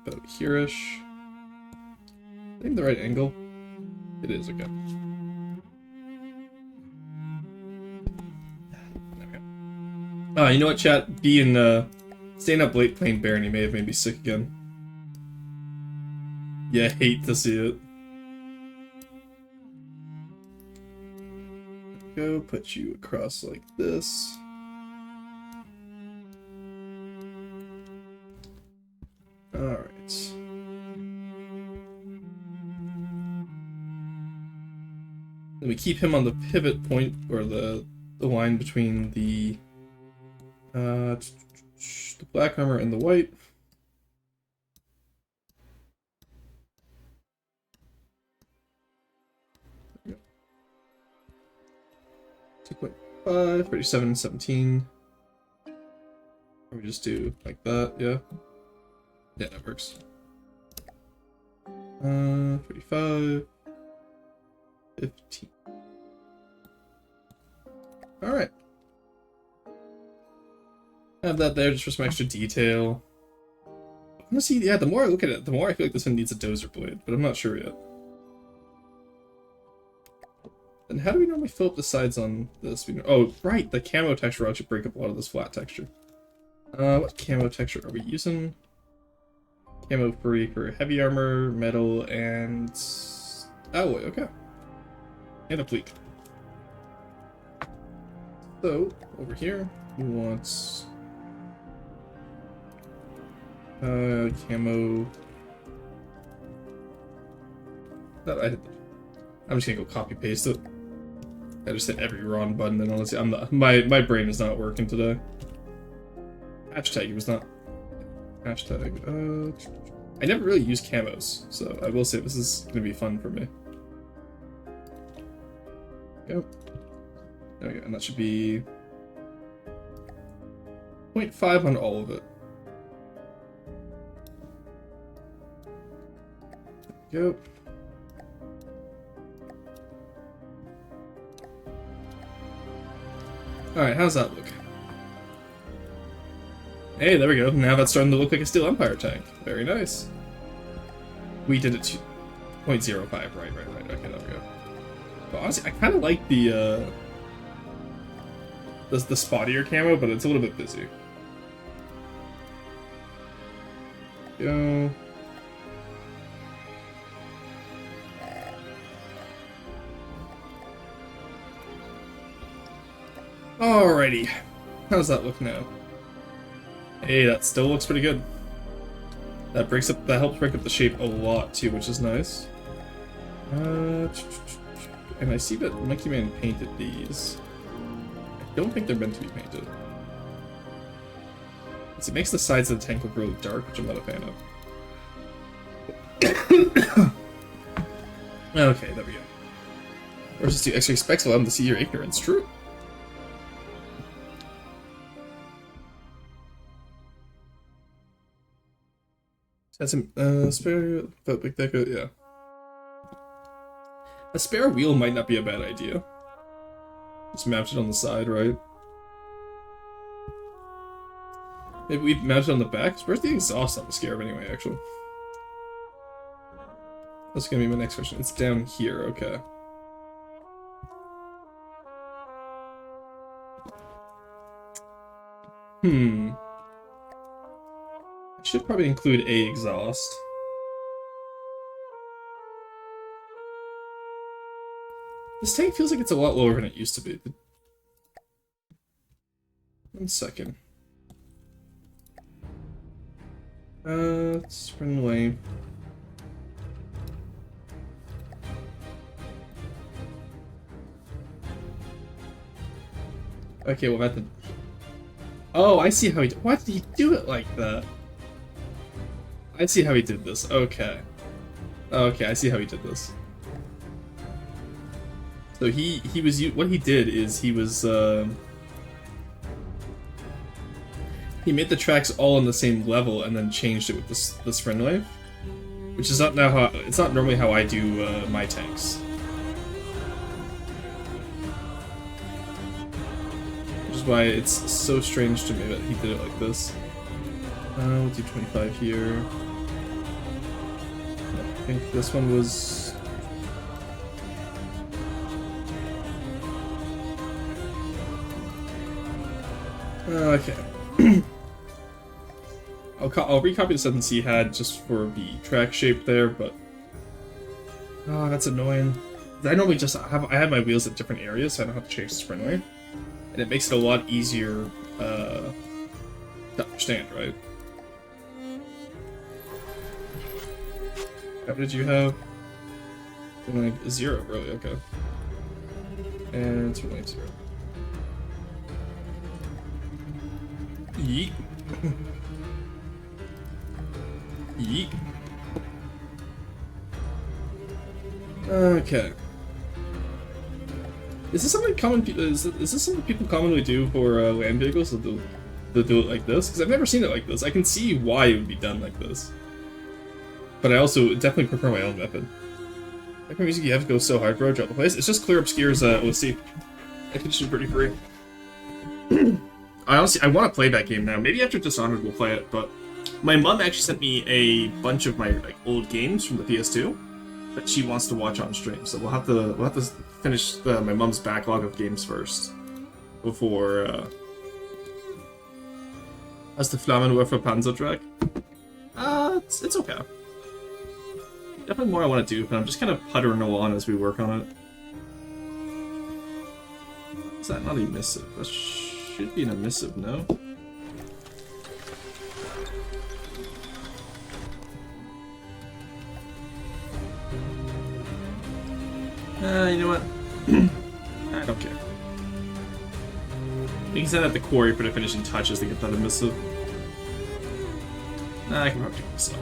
About here-ish. I think the right angle. It is, okay. There we go. You know what, chat? Staying up late playing Barony may have made me sick again. Yeah, hate to see it. Go, put you across like this. Alright. Then we keep him on the pivot point, or the line between the the black armor and the white. 2.5, 37, 17. Or we just do like that, yeah. Yeah, that works. 45, 15. Alright. Have that there just for some extra detail. I want to see, yeah, the more I look at it, the more I feel like this one needs a dozer blade, but I'm not sure yet. And how do we normally fill up the sides on this? Oh, right, the camo texture ought to break up a lot of this flat texture. What camo texture are we using? Camo free for heavy armor, metal, and alloy, okay. And a pleat. So, over here, we want camo. I'm just gonna go copy paste it. I just hit every wrong button, and honestly, my brain is not working today. Hashtag, it was not. Hashtag, I never really use camos, so I will say this is gonna be fun for me. Yep. There we go, and that should be 0.5 on all of it. There we go. Alright, how's that look? Hey, there we go. Now that's starting to look like a Steel Empire tank. Very nice. We did it to 0.05. Right. Okay, there we go. But honestly, I kind of like the spottier camo, but it's a little bit busy. Go. Alrighty. How's that look now? Hey, that still looks pretty good. That helps break up the shape a lot too, which is nice. And I see that Monkey Man painted these. I don't think they're meant to be painted. It makes the sides of the tank look really dark, which I'm not a fan of. Okay, there we go. Versus 2 X-ray specs allow them to see your ignorance. True. That's some spare big deco, yeah. A spare wheel might not be a bad idea. Just mount it on the side, right? Maybe we mount it on the back. Where's the exhaust on the Scarab anyway, actually? That's gonna be my next question. It's down here, okay. I should probably include a exhaust. This tank feels like it's a lot lower than it used to be. 1 second. Spring length. Okay, well, method. Oh, I see how he. Why did he do it like that? I see how he did this. Okay. Okay, I see how he did this. So he was what he did is he was he made the tracks all on the same level and then changed it with the spring length, which is not it's not normally how I do my tanks. Which is why it's so strange to me that he did it like this. We'll do 25 here. I think this one was. Okay. I'll recopy the sentence he had just for the track shape there, but oh, that's annoying. I normally just I have my wheels at different areas, so I don't have to change the spring length, and it makes it a lot easier to understand, right? How did you have? Like 0, really? Okay. And 0. Yeet. Yeet. Okay. Is this something common? Is this something people commonly do for land vehicles? That they'll do it like this? Because I've never seen it like this. I can see why it would be done like this, but I also definitely prefer my own method. Like music, you have to go so hard, bro. Drop the place. It's just Clear Obscure's OC. I think it's pretty free. I want to play that game now. Maybe after Dishonored we'll play it. But my mom actually sent me a bunch of my old games from the PS2 that she wants to watch on stream. So we'll have to finish my mom's backlog of games first before. As the Flammenwerfer Panzerdrag. It's okay. Definitely more I want to do, but I'm just kind of puttering along as we work on it. Is that not a missive? That should be an emissive, no? You know what? I don't care. We can send out the quarry for the finishing touches to get that emissive. Nah, I can probably do it myself.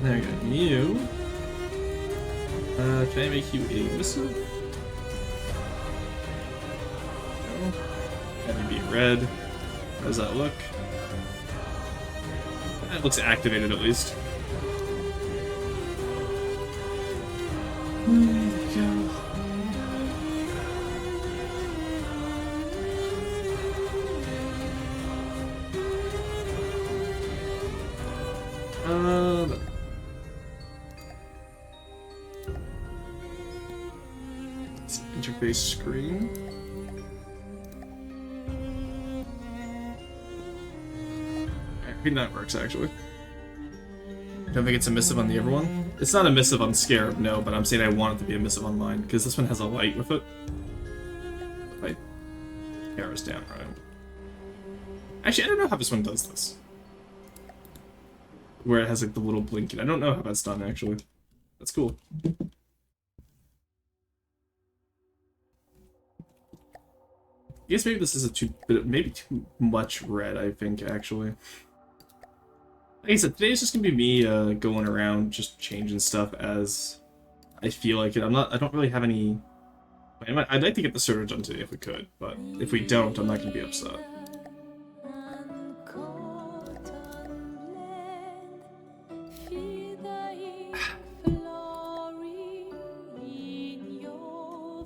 There we go. You. Can I make you a missive? No. Have you be red. How does that look? It looks activated at least. There we go. Interface screen. I think that works actually. I don't think it's a missive on the other one. It's not a missive on Scarab, no, but I'm saying I want it to be a missive on mine, because this one has a light with it. If I arrows down, right? Actually, I don't know how this one does this. Where it has like the little blinking. I don't know how that's done actually. That's cool. I guess maybe this is maybe too much red, I think, actually. Like I said, today's just gonna be me going around just changing stuff as I feel like it. I don't really have any... I'd like to get the server done today if we could, but if we don't, I'm not gonna be upset.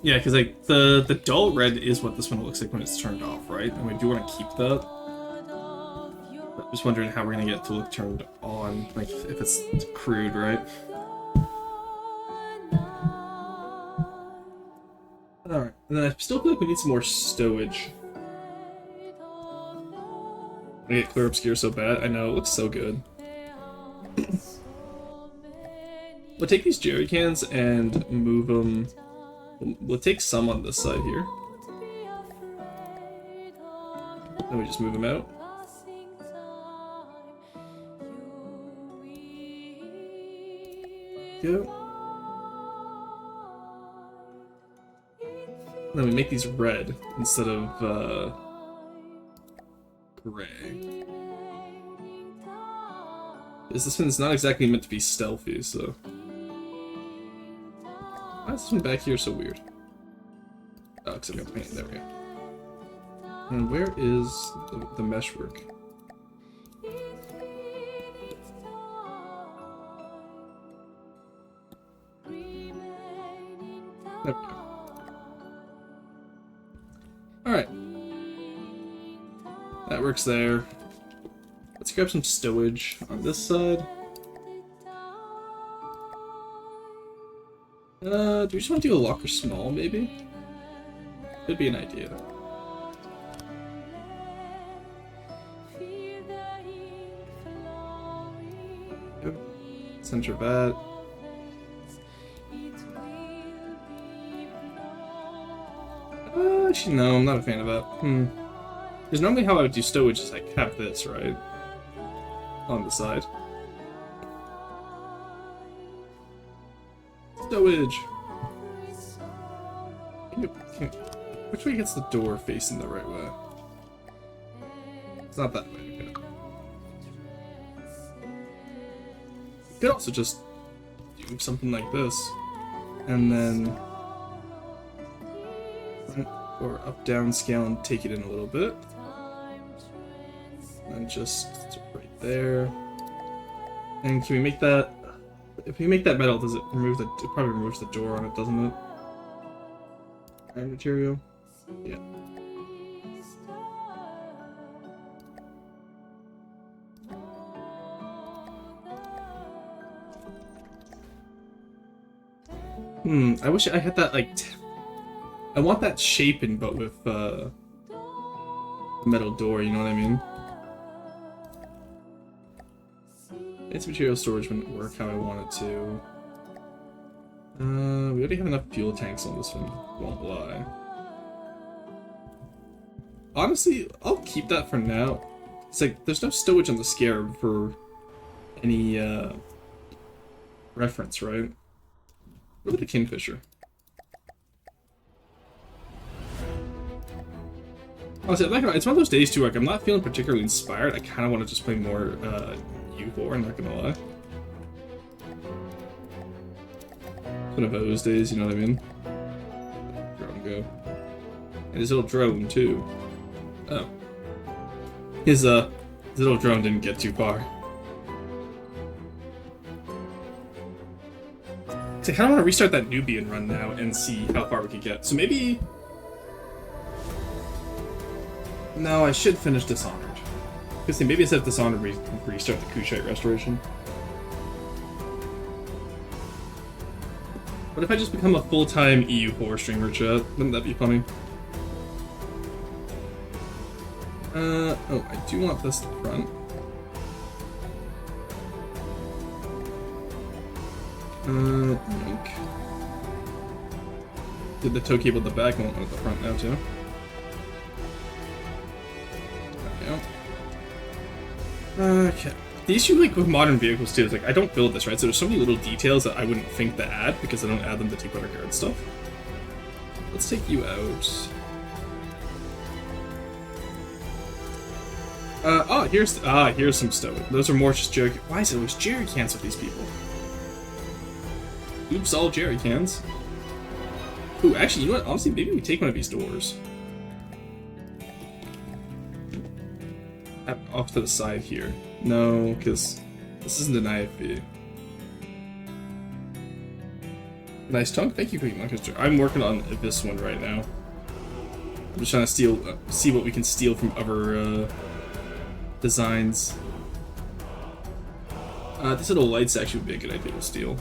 Yeah, because like the dull red is what this one looks like when it's turned off, right? And we do want to keep that. I'm just wondering how we're gonna get it to look turned on, like if it's crude, right? Alright, and then I still feel like we need some more stowage. I get Clear Obscure so bad. I know, it looks so good. We'll take these jerry cans and move them. We'll take some on this side here. Then we just move them out. Go. Then we make these red instead of gray. Because this one's not exactly meant to be stealthy, so... Why is this one back here so weird? Oh, because I've got paint. There we go. And where is the meshwork? There we go. Alright. That works there. Let's grab some stowage on this side. Do we just want to do a locker small, maybe? Could be an idea. Yep. Center that. Actually, no, I'm not a fan of that. Because normally how I would do stowage is like have this, right? On the side. Stowage. Which way gets the door facing the right way? It's not that way, okay. You could also just do something like this, and then or up down scale and take it in a little bit, and just right there. And can we make that? If we make that metal, does it remove the? It probably removes the door on it, doesn't it? Iron material. Yeah. I wish I had that, like, I want that shapen, but with, the metal door, you know what I mean? Its material storage wouldn't work how I want it to. We already have enough fuel tanks on this one, won't lie. Honestly, I'll keep that for now. It's like, there's no stowage on the Scarab for any, reference, right? What about the Kingfisher? Honestly, it's one of those days too, like, I'm not feeling particularly inspired. I kind of want to just play more, U4, I'm not gonna lie. It's one of those days, you know what I mean? Drone go. And his little drone, too. Oh. His little drone didn't get too far. I kind of want to restart that Nubian run now and see how far we can get. So maybe... No, I should finish Dishonored. Because maybe instead of Dishonored, we restart the Kushite Restoration. What if I just become a full-time EU4 streamer, chat? Wouldn't that be funny? Oh, I do want this at the front. Link. Did the tow cable at the back, I want one at the front now, too. There we go. Okay. The issue, like, with modern vehicles, too, is, like, I don't build this, right? So there's so many little details that I wouldn't think to add, because I don't add them to take better guard stuff. Let's take you out. Here's some stowage. Those are more just jerry. Why is it always jerry cans with these people? Oops, all jerry cans. Ooh, actually, you know what? Honestly, maybe we take one of these doors. Off to the side here. No, because this isn't an IFB. Nice tongue. Thank you for your I'm working on this one right now. I'm just trying to see what we can steal from other designs. This little light's actually would be a good idea to steal.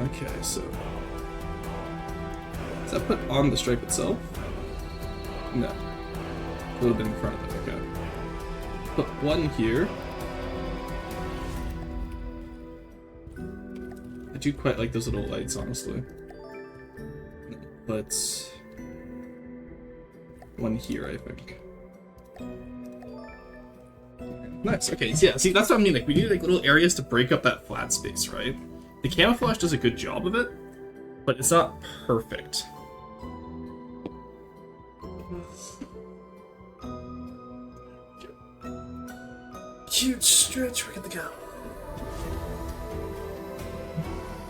Okay, so is that put on the stripe itself? No. A little bit in front of it, okay. Put one here. I do quite like those little lights, honestly. No, but one here, I think. Nice, okay, yeah, see, that's what I mean, like, we need, like, little areas to break up that flat space, right? The camouflage does a good job of it, but it's not perfect. Huge stretch, we're good to go.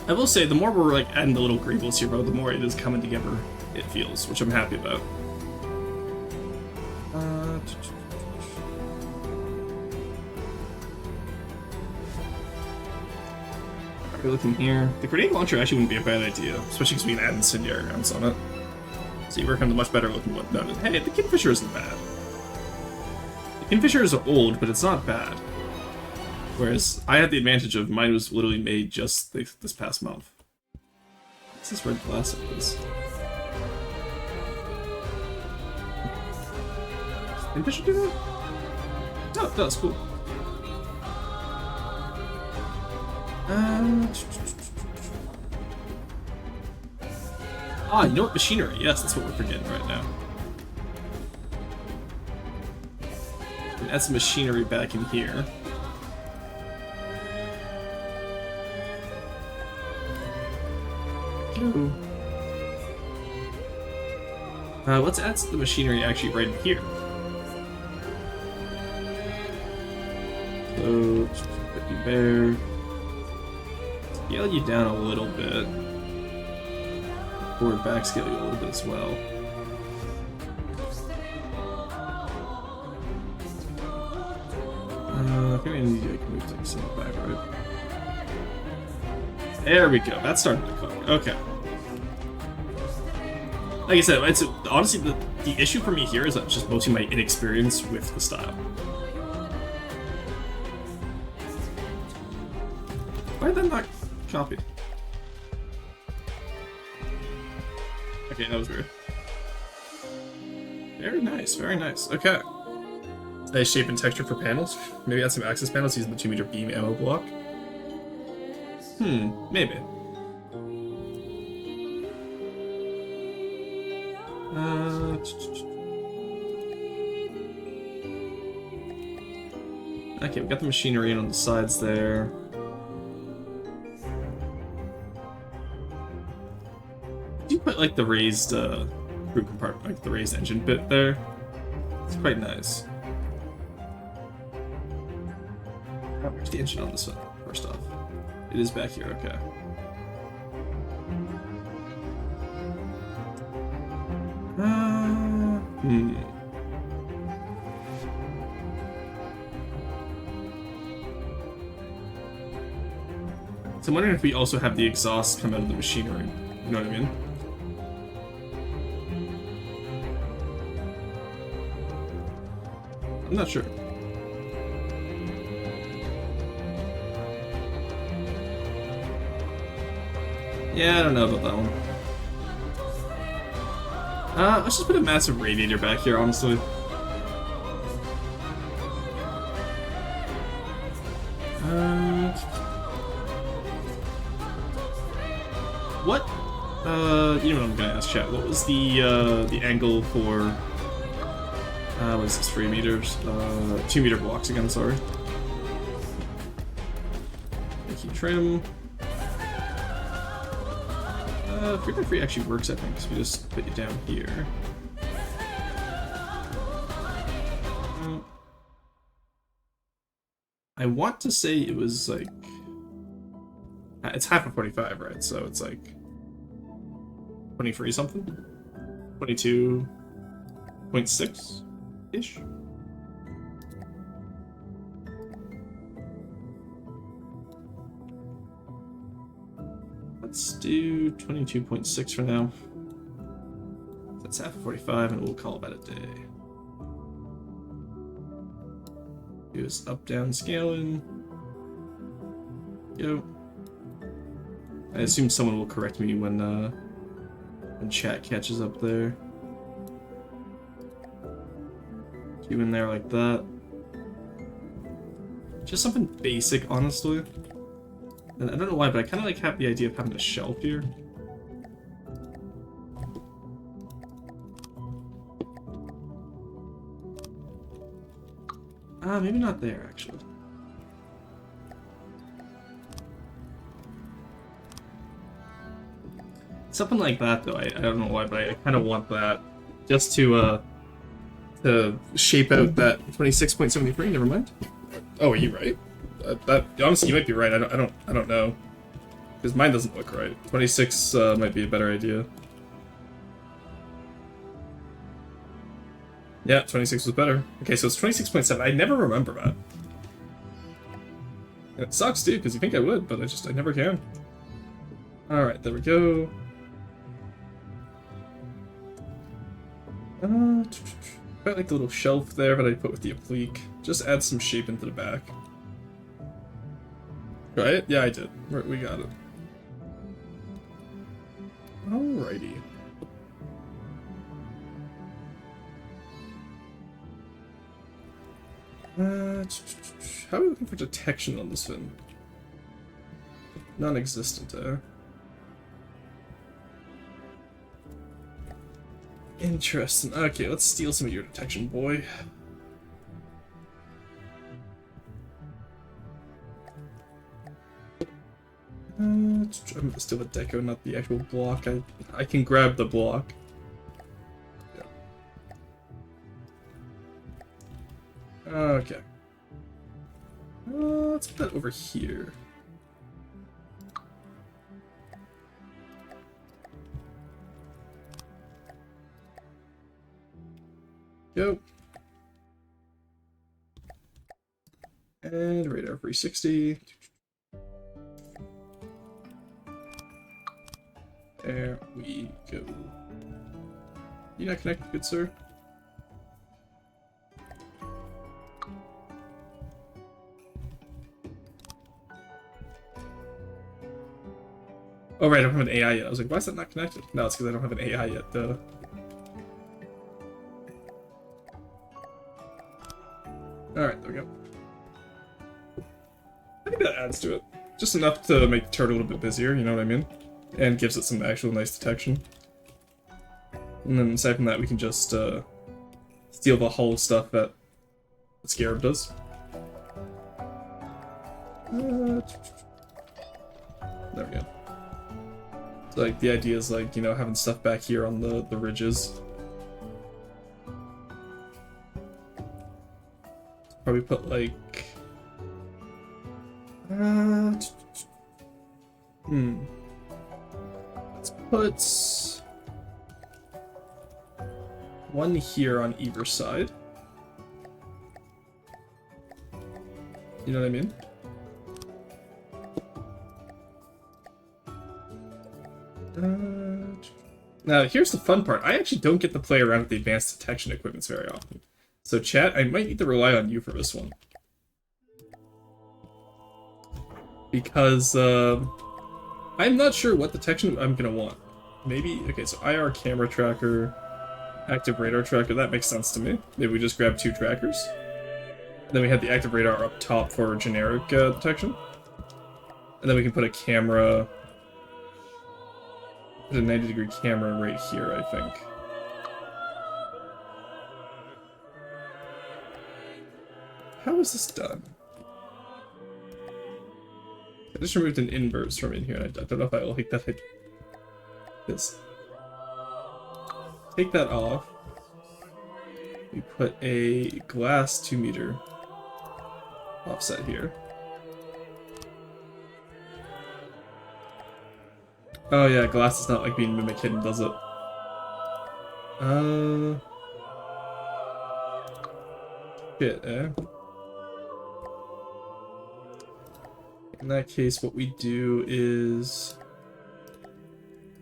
I will say, the more we're, like, adding the little greebles here, bro, the more it is coming together, it feels, which I'm happy about. We're looking here. The grenade launcher actually wouldn't be a bad idea, especially because we can add incendiary rounds on it. So you work on the much better looking one. No, hey, the Kingfisher isn't bad. The Kingfisher is old, but it's not bad. Whereas I had the advantage of mine was literally made just this past month. What's this red glass of this? Does Kingfisher do that? Oh, it does, cool. You know what? Machinery. Yes, that's what we're forgetting right now. We can add some machinery back in here. go. Let's add the machinery actually right in here. So, put you there. Scale you down a little bit. Forward back scale you a little bit as well. I think I need to move things back, right? There we go. That's starting to cook. Okay. Like I said, it's honestly the issue for me here is that just mostly my inexperience with the style. Why did that not copy? Okay, that was weird. Very nice, very nice. Okay. Nice shape and texture for panels. Maybe add some access panels using the 2-meter beam ammo block. Maybe. Okay, we got the machinery in on the sides there. You put like the raised crew compartment, like the raised engine bit there. It's quite nice. Where's the engine on this one? First off, it is back here. Okay. So I'm wondering if we also have the exhaust come out of the machinery. You know what I mean? I'm not sure. Yeah, I don't know about that one. Let's just put a massive radiator back here, honestly. What? You know what I'm gonna ask, chat. What was the angle for? What is this? 3 meters? 2 meter blocks again. Sorry. Thank you, trim. 3x3 actually works, I think, because we just put it down here. I want to say it was like... it's half of 45, right? So it's like... 23 something? 22.6-ish? Let's do 22.6 for now. That's half of 45, and we'll call that a day. Do this up-down scaling. Yo. I assume someone will correct me when chat catches up there. You in there like that. Just something basic, honestly. And I don't know why, but I kind of like have the idea of having a shelf here. Maybe not there, actually. Something like that, though. I don't know why, but I kind of want that just to shape out that 26.73. Never mind. Oh, are you right? That honestly, you might be right. I don't know, because mine doesn't look right. 26 might be a better idea. Yeah, 26 was better. Okay, so it's 26.7. I never remember that. And it sucks, dude, because you think I would, but I never can. All right, there we go. Got like the little shelf there that I put with the applique. Just add some shape into the back. Right? Yeah, I did. We got it. Alrighty. How are we looking for detection on this fin? Non-existent, Interesting. Okay, let's steal some of your detection, boy. I'm still a deco, not the actual block. I can grab the block. Yeah. Okay. Let's put that over here. Go. And radar 360. There we go. You not connected, good sir? Oh right, I don't have an AI yet. I was like, why is that not connected? No, it's because I don't have an AI yet, though. Alright, there we go. I think that adds to it. Just enough to make the turret a little bit busier, you know what I mean? And gives it some actual nice detection. And then aside from that, we can just steal the whole stuff that the Scarab does. There we go. So, like, the idea is, like, you know, having stuff back here on the ridges. Probably put, like... Let's put... one here on either side. You know what I mean? Now, here's the fun part. I actually don't get to play around with the advanced detection equipments very often. So, chat, I might need to rely on you for this one. Because, I'm not sure what detection I'm gonna want. Maybe, okay, so IR camera tracker, active radar tracker, that makes sense to me. Maybe we just grab 2 trackers. And then we have the active radar up top for generic detection. And then we can put a camera... Put a 90-degree camera right here, I think. How is this done? I just removed an inverse from in here, and I don't know if I will take that hit. This. Take that off. We put a glass 2-meter offset here. Oh yeah, glass is not like being mimic hidden, does it? Shit, eh? In that case, what we do is...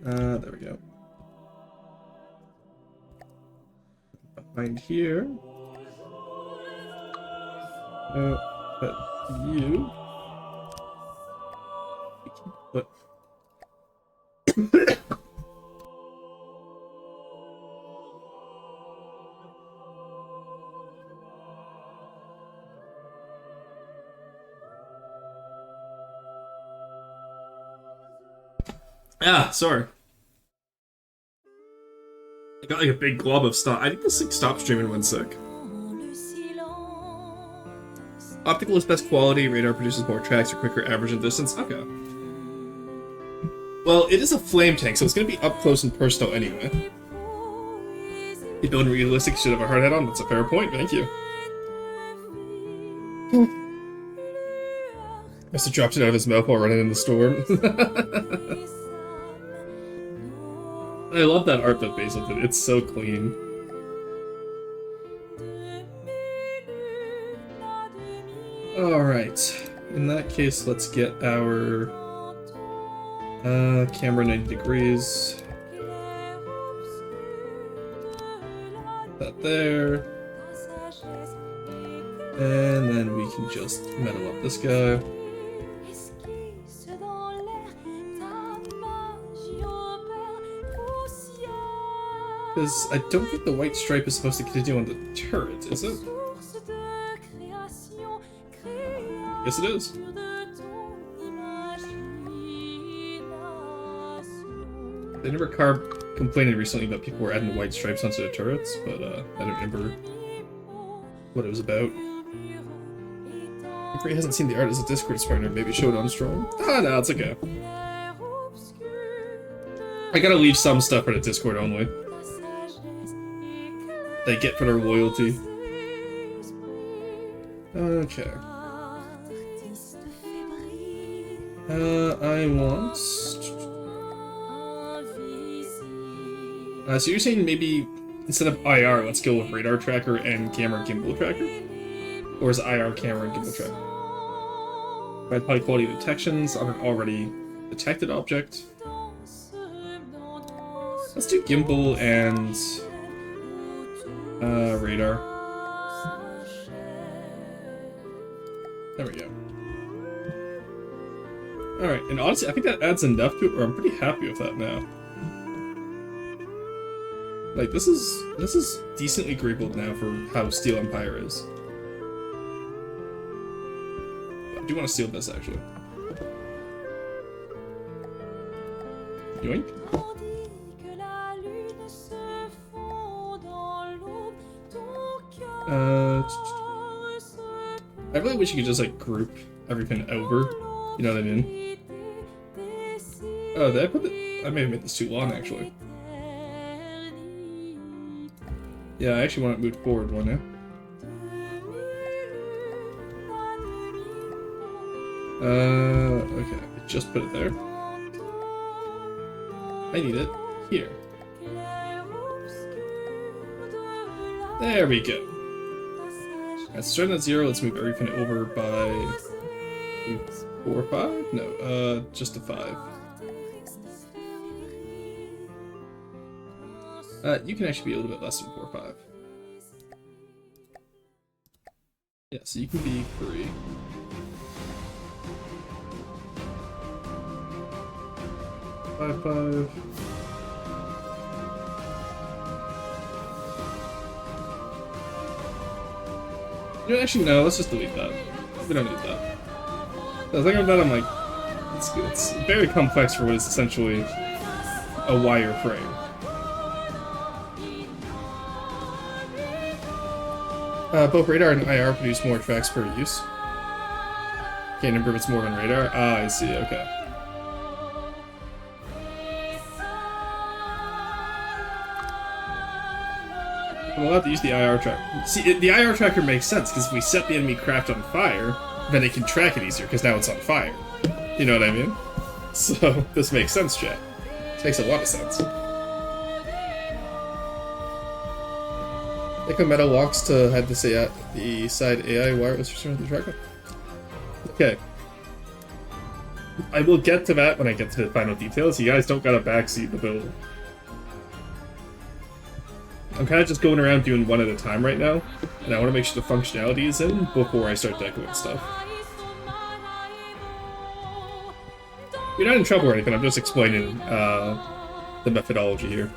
there we go. Behind here... but you... We can put... Ah, sorry. I got like a big glob of stuff. I think this thing stopped streaming one sec. Optical is best quality, radar produces more tracks or quicker average and distance. Okay. Well, it is a flame tank, so it's gonna be up close and personal anyway. You build realistic, should have a hard hat on. That's a fair point, thank you. Must have dropped it out of his mouth while running in the storm. I love that art that Basil did. It's so clean. Alright. In that case, let's get our camera 90 degrees. That there. And then we can just metal up this guy. Because I don't think the white stripe is supposed to continue on the turret, is it? Yes, it is. They never complained recently about people were adding white stripes onto the turrets, but I don't remember what it was about. If he hasn't seen the art as a Discord partner, maybe show it on stream. Ah, no, it's okay. I gotta leave some stuff for the Discord only. They get for their loyalty. Okay. I want... so you're saying maybe instead of IR, let's go with radar tracker and camera gimbal tracker? Or is IR camera and gimbal tracker? Provide high quality detections on an already detected object. Let's do gimbal and radar. There we go. Alright, and honestly, I think that adds enough to it, or I'm pretty happy with that now. Like, this is decently greeble now for how Steel Empire is. I do want to steal this, actually. Yoink. I really wish you could just, like, group everything over. You know what I mean? Oh, did I put the... I may have made this too long, actually. Yeah, I actually want it moved forward one now. Okay. I just put it there. I need it here. There we go. Alright, starting at 0, let's move everything over by 4 or 5? No, just a 5. You can actually be a little bit less than 4 or 5. Yeah, so you can be 3. Five, 5. You know, actually, no, let's just delete that. We don't need that. So I think about that, I'm like, it's very complex for what is essentially a wire frame. Both radar and IR produce more tracks per use. Can't improve it's more than radar. Ah, I see, okay. I'm allowed to use the IR tracker. See, the IR tracker makes sense, because if we set the enemy craft on fire, then it can track it easier, because now it's on fire. You know what I mean? So, this makes sense, chat. This makes a lot of sense. Echo Metal walks to have this the side AI wireless return to the tracker. Okay. I will get to that when I get to the final details. You guys don't gotta backseat the build. I'm kind of just going around doing one at a time right now, and I want to make sure the functionality is in before I start decoing stuff. You're not in trouble or anything, I'm just explaining the methodology here.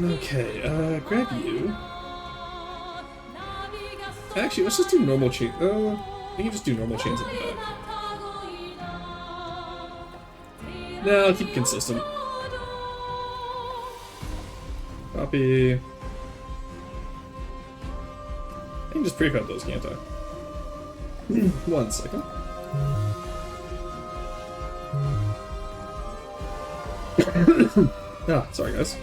Okay, grab you. Actually, let's just do normal chain. We can just do normal chains at the back. No, I'll keep it consistent. Copy. I can just pre-cut those, can't I? 1 second. Ah, sorry guys.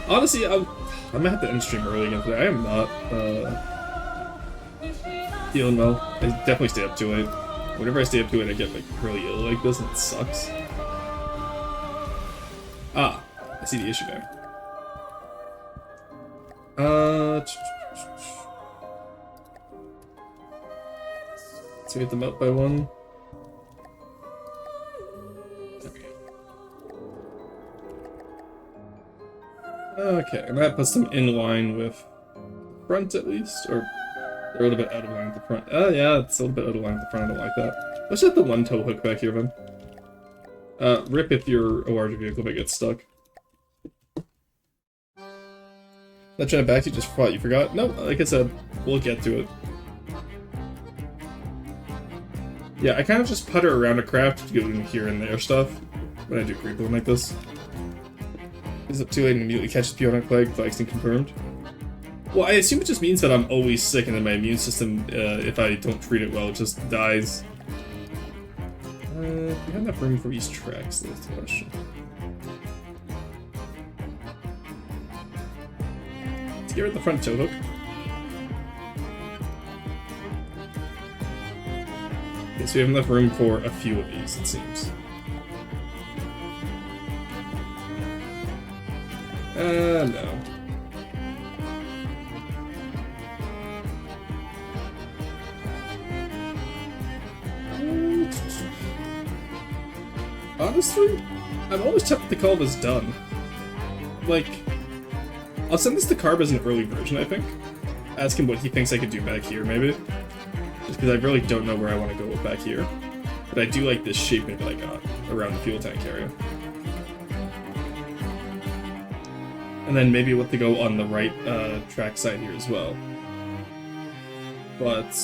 Honestly, I'm gonna have to end stream early again today. I am not feeling well. I definitely stay up too late. Whenever I stay up too late, I get like really ill like this, and it sucks. Ah, I see the issue there. Let's get them up by 1. There we go. Okay, and that puts them in line with the front at least, or they're a little bit out of line with the front. Oh yeah, it's a little bit out of line with the front. I don't like that. Let's set the 1 tow hook back here then. Rip if you're a larger vehicle that gets stuck. Not trying to back you, just thought you forgot. No, like I said, we'll get to it. Yeah, I kind of just putter around a craft to go in here and there stuff when I do creep one like this. Is it too late and immediately catches Pionic Plague? Flag's confirmed. Well, I assume it just means that I'm always sick and then my immune system, if I don't treat it well, just dies. Do we have enough room for these tracks? That's the question. Let's get rid of the front tow hook. Okay, so we have enough room for a few of these, it seems. No. Honestly, I'm always tempted to call this done. Like, I'll send this to Carb as an early version, I think. Ask him what he thinks I could do back here, maybe. Just because I really don't know where I want to go with back here. But I do like this shaping that I got around the fuel tank area. And then maybe what to go on the right track side here as well. But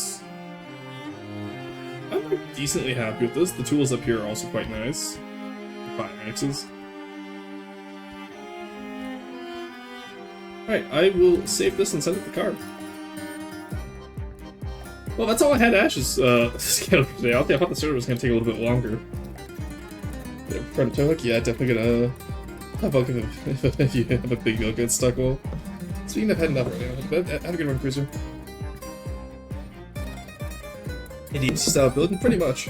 I'm like, decently happy with this. The tools up here are also quite nice. 5 mixes. Alright, I will save this and send it to Carb. Well, that's all I had Ash's scale for today. I thought the server was going to take a little bit longer. Front toe hook? Yeah, definitely gonna have a good if you have a big go get stuck well. Speaking of heading up right now, but have a good one, Cruiser. Indian style building, pretty much.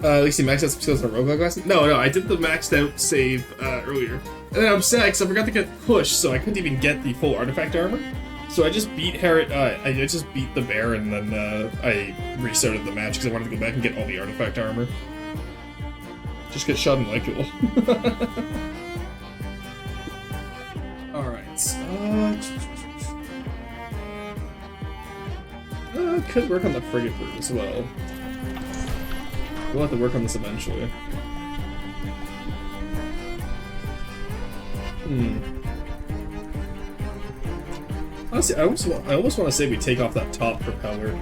At least you maxed out some skills on Rogue Glass? No, I did the maxed out save earlier. And then I'm sad because I forgot to get pushed, so I couldn't even get the full artifact armor. So I just beat I just beat the bear and then I restarted the match because I wanted to go back and get all the artifact armor. Just get shot and like it. Alright. Could work on the frigate route as well. We'll have to work on this eventually. Honestly, I almost want to say we take off that top propeller.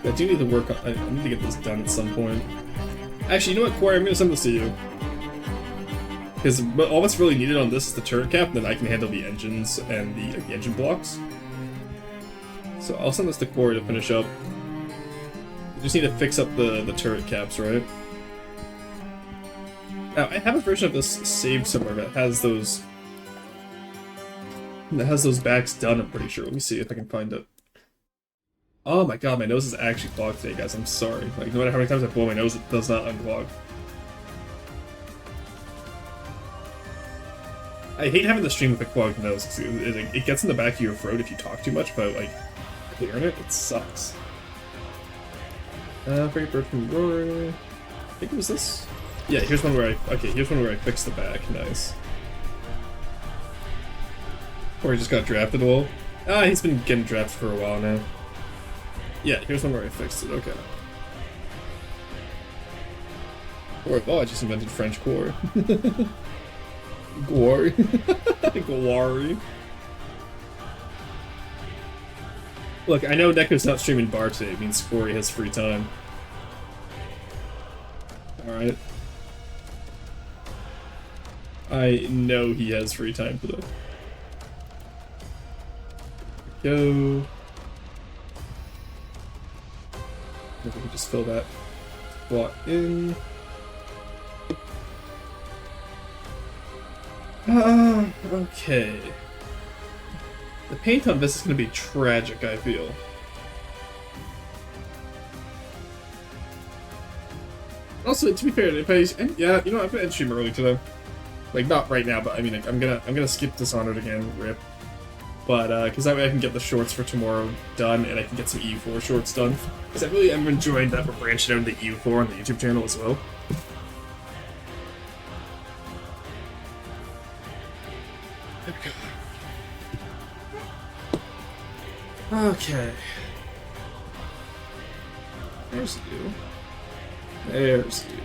I do need to work on. I need to get this done at some point. Actually, you know what, Corey? I'm gonna send this to you. Because all that's really needed on this is the turret cap, then I can handle the engines and the engine blocks. So I'll send this to Corey to finish up. We just need to fix up the turret caps, right? Now, I have a version of this saved somewhere that has those backs done, I'm pretty sure. Let me see if I can find it. Oh my god, my nose is actually clogged today, guys. I'm sorry. Like, no matter how many times I blow my nose, it does not unclog. I hate having the stream with a clogged nose, because it gets in the back of your throat if you talk too much about, like, clearing it. It sucks. Great bird from Rory. I think it was this? Yeah, here's one where here's one where I fixed the back. Nice. Or he just got drafted well. He's been getting drafted for a while now. Yeah, here's one where I fixed it, okay. Or, oh, I just invented French core. Glory. Glory. Look, I know Neko's not streaming bar today, it means Corey has free time. Alright. I know he has free time today. Go. Maybe we can just fill that slot in. Okay. The paint on this is going to be tragic, I feel. Also, to be fair, if yeah, you know, I'm gonna end stream early today. Like, not right now, but I mean, I'm gonna skip Dishonored again, rip. But because that way I can get the shorts for tomorrow done, and I can get some EU4 shorts done. Because I really am enjoying that we're branching out into EU4 on the YouTube channel as well. There we go. Okay. There's you. There's you.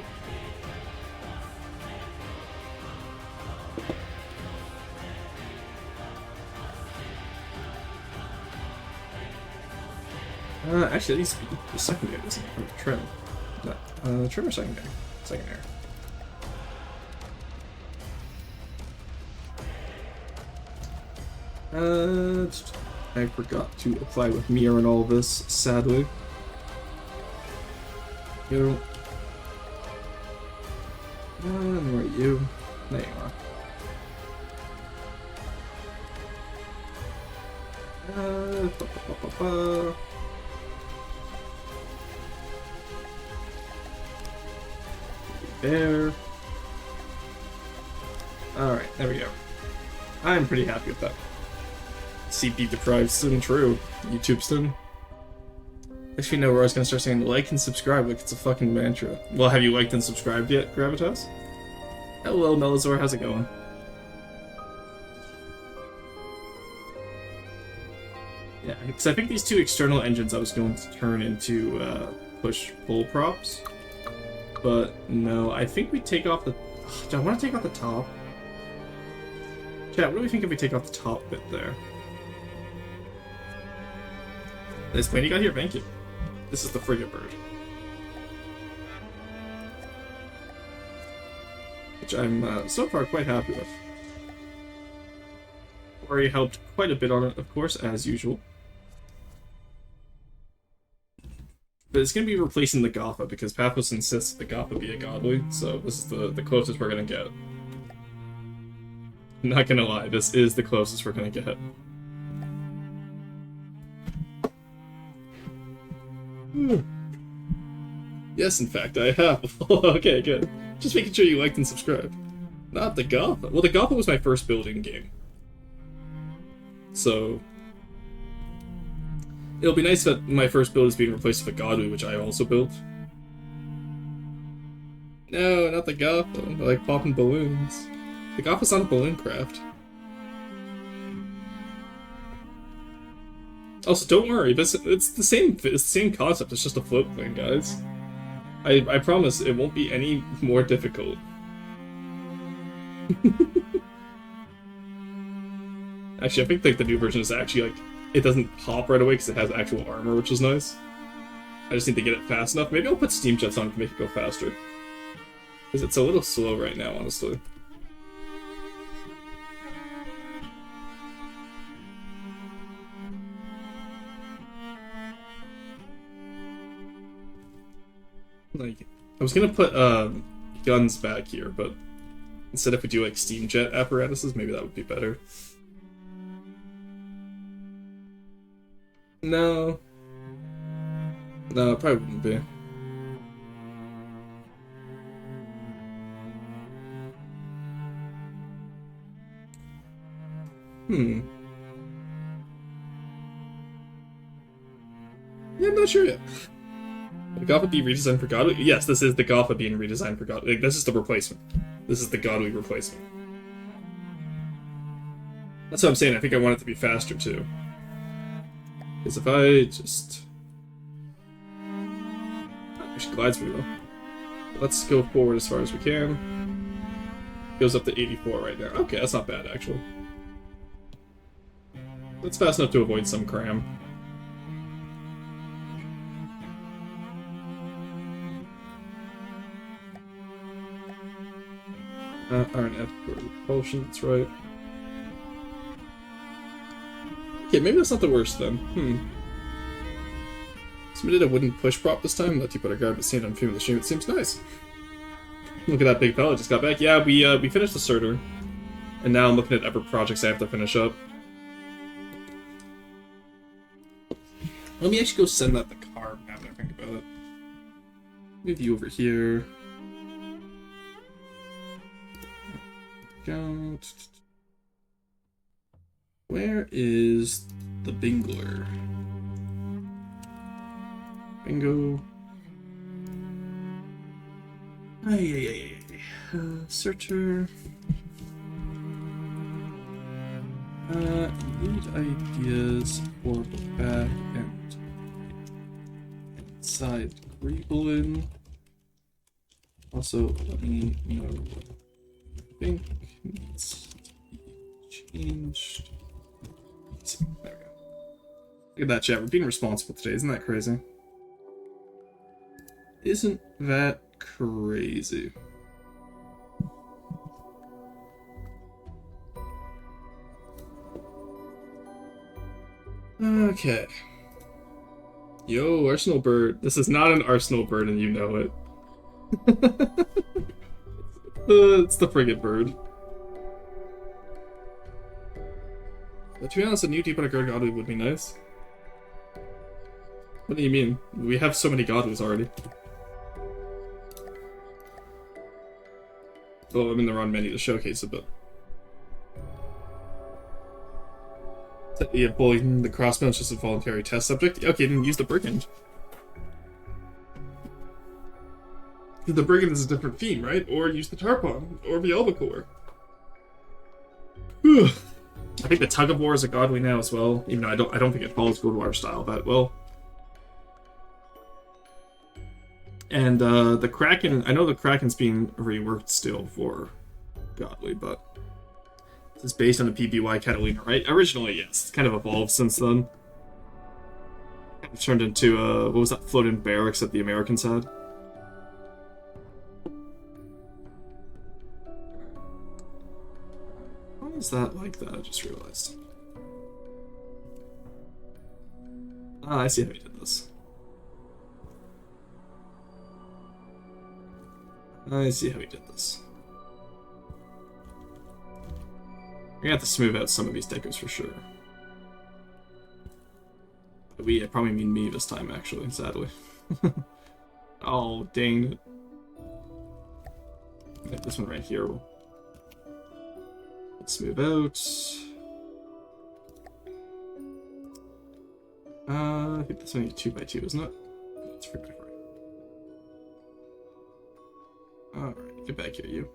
Actually, at least the secondary isn't the trim. No, trim or secondary? Secondary. I forgot to apply with mirror and all this, sadly. You. Where are you? There you are. There. Alright, there we go. I'm pretty happy with that. CP deprived still true. YouTube still. If you know where I was gonna start saying like and subscribe like it's a fucking mantra. Well, have you liked and subscribed yet, Gravitas? Hello, Melazor, how's it going? Yeah, because I think these two external engines I was going to turn into push-pull props. But no, I think we take off the... Do I want to take off the top? Chat, what do we think if we take off the top bit there? Nice plane you got here, thank you. This is the frigate bird. Which I'm so far quite happy with. Already helped quite a bit on it, of course, as usual. But it's going to be replacing the Gotha, because Paphos insists the Gotha be a godly, so this is the closest we're going to get. Not going to lie, this is the closest we're going to get. Yes, in fact, I have. Okay, good. Just making sure you liked and subscribed. Not the Gotha. Well, the Gotha was my first building game. So... It'll be nice that my first build is being replaced with a Godly, which I also built. No, not the Gotha. I like popping balloons. The Gotha's not a balloon craft. Also, don't worry, it's the same concept, it's just a float plane, guys. I promise it won't be any more difficult. Actually, I think like the new version is actually like it doesn't pop right away because it has actual armor, which is nice. I just need to get it fast enough. Maybe I'll put steam jets on to make it go faster. Because it's a little slow right now, honestly. Like, I was gonna put guns back here, but instead if we do like steam jet apparatuses, maybe that would be better. No. No, it probably wouldn't be. Yeah, I'm not sure yet. The Gotha be redesigned for Godly? Yes, this is the Gotha being redesigned for Godly. Like, this is the replacement. This is the Godly replacement. That's what I'm saying. I think I want it to be faster, too. Because if I just... She glides pretty well. Let's go forward as far as we can. Goes up to 84 right now. Okay, that's not bad, actually. That's fast enough to avoid some cram. Iron for repulsion, that's right. Okay, maybe that's not the worst then. Somebody did a wooden push prop this time. Let you put a guard but stand on film of the stream. It seems nice. Look at that big fella just got back. Yeah, we finished the Surtur. And now I'm looking at other projects I have to finish up. Let me actually go send that the car now that I think about it. Move you over here. Go. Where is the Bingler? Bingo. Ay. Searcher. Need ideas for the back end. Inside Greeblin. Also, let me know what I think needs to be changed. There we go. Look at that, chat. We're being responsible today. Isn't that crazy? Isn't that crazy? Okay. Yo, Arsenal Bird. This is not an Arsenal Bird, and you know it. It's the friggin' bird. But to be honest, a new deep underground Godly would be nice. What do you mean? We have so many Godlies already. Oh, I'm in the wrong menu to showcase it, but... Yeah, bullying the crossbow is just a voluntary test subject. Okay, then use the brigand. The brigand is a different theme, right? Or use the tarpon, or the albacore. Whew. I think the tug of war is a godly now as well, even though I don't think it follows Guild War style that well. And the Kraken, I know the Kraken's being reworked still for godly, but this is based on the PBY Catalina, right? Originally, yes. It's kind of evolved since then. It turned into, what was that floating barracks that the Americans had? Why is that like that? I just realized. Ah, I see how he did this. I see how he did this. We're gonna have to smooth out some of these decos for sure. But I probably mean me this time, actually, sadly. Oh, dang it. Okay, this one right here will... Let's smooth out. I think that's only 2x2, isn't it? It's 3x3. Alright, get back here, you.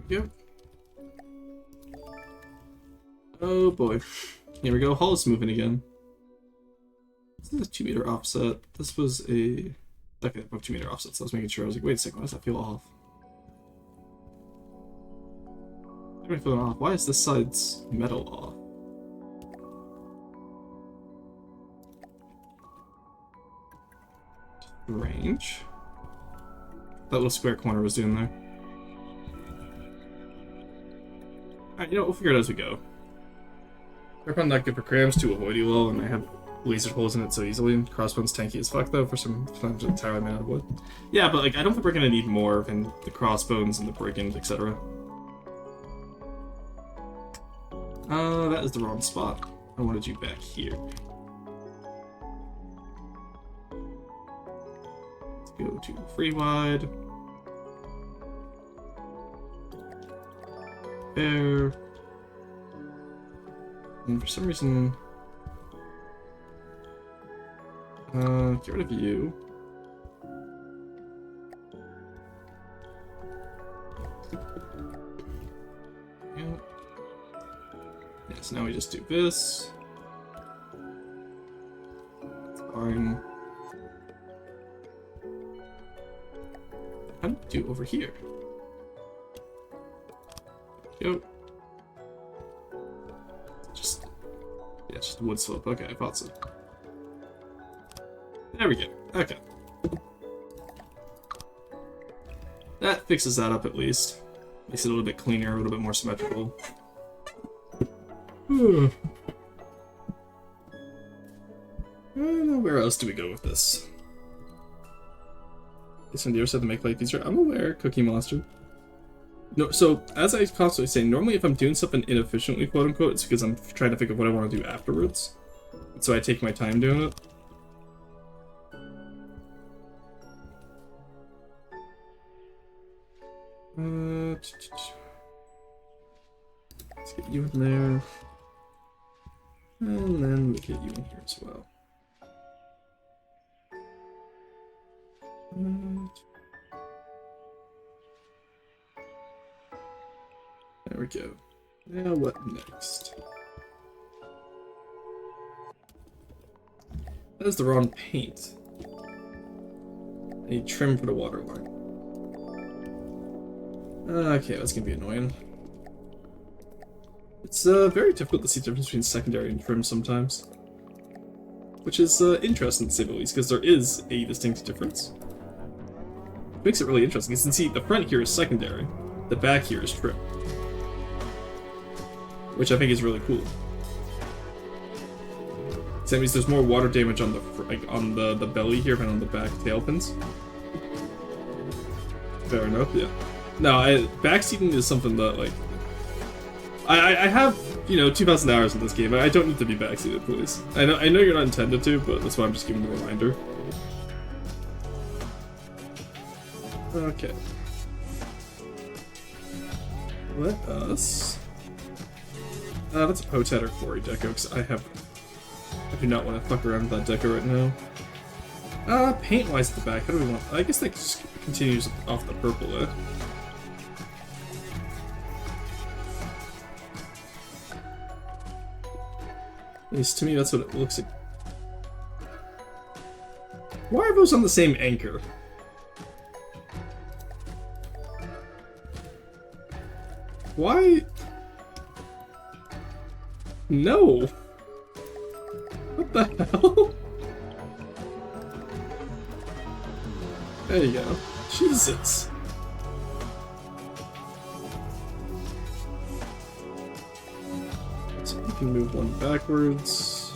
Yep. Oh boy. Here we go, Hull's moving again. This is a 2-meter offset. This was a... Okay, above 2-meter offset, so I was making sure. I was like, wait a second, why does that feel off? Why am I feeling off? Why is this side's metal off? Range. That little square corner was doing there. Alright, you know, we'll figure it out as we go. They're probably not good for crams to avoid you all, and I have laser holes in it so easily. Crossbone's tanky as fuck though, for sometimes entirely made out of wood. Yeah, but like I don't think we're gonna need more than the crossbones and the brigand, etc. That is the wrong spot. I wanted you back here. Let's go to free wide. There. And for some reason... get rid of you. Yeah. Yeah, so now we just do this. That's fine. How do we do over here? Go. Just... Yeah, just wood slope. Okay, I thought so. There we go. Okay. That fixes that up at least. Makes it a little bit cleaner, a little bit more symmetrical. Where else do we go with this? This one deer said to make life easier. I'm aware, Cookie Monster. No, so as I constantly say, normally if I'm doing something inefficiently, quote unquote, it's because I'm trying to think of what I want to do afterwards. So I take my time doing it. Let's get you in there. And then we'll get you in here as well. There we go. Now what next? That is the wrong paint. I need trim for the water line. Okay, that's gonna be annoying. It's very difficult to see the difference between secondary and trim sometimes. Which is interesting to say the least, because there is a distinct difference. It makes it really interesting. You can see the front here is secondary, the back here is trim. which I think is really cool. So that means there's more water damage on the the belly here than on the back tail pins. Fair enough, yeah. No, backseating is something that, like, I have, you know, 2,000 hours in this game. I don't need to be backseated, please. I know you're not intended to, but that's why I'm just giving the reminder. Okay. Let us... that's a Potet or Quarry deco, because I do not want to fuck around with that deco right now. Paint-wise at the back, how do we want... I guess that just continues off the purple, eh? At least to me, that's what it looks like. Why are those on the same anchor? Why? No! What the hell? There you go. Jesus. So we can move one backwards.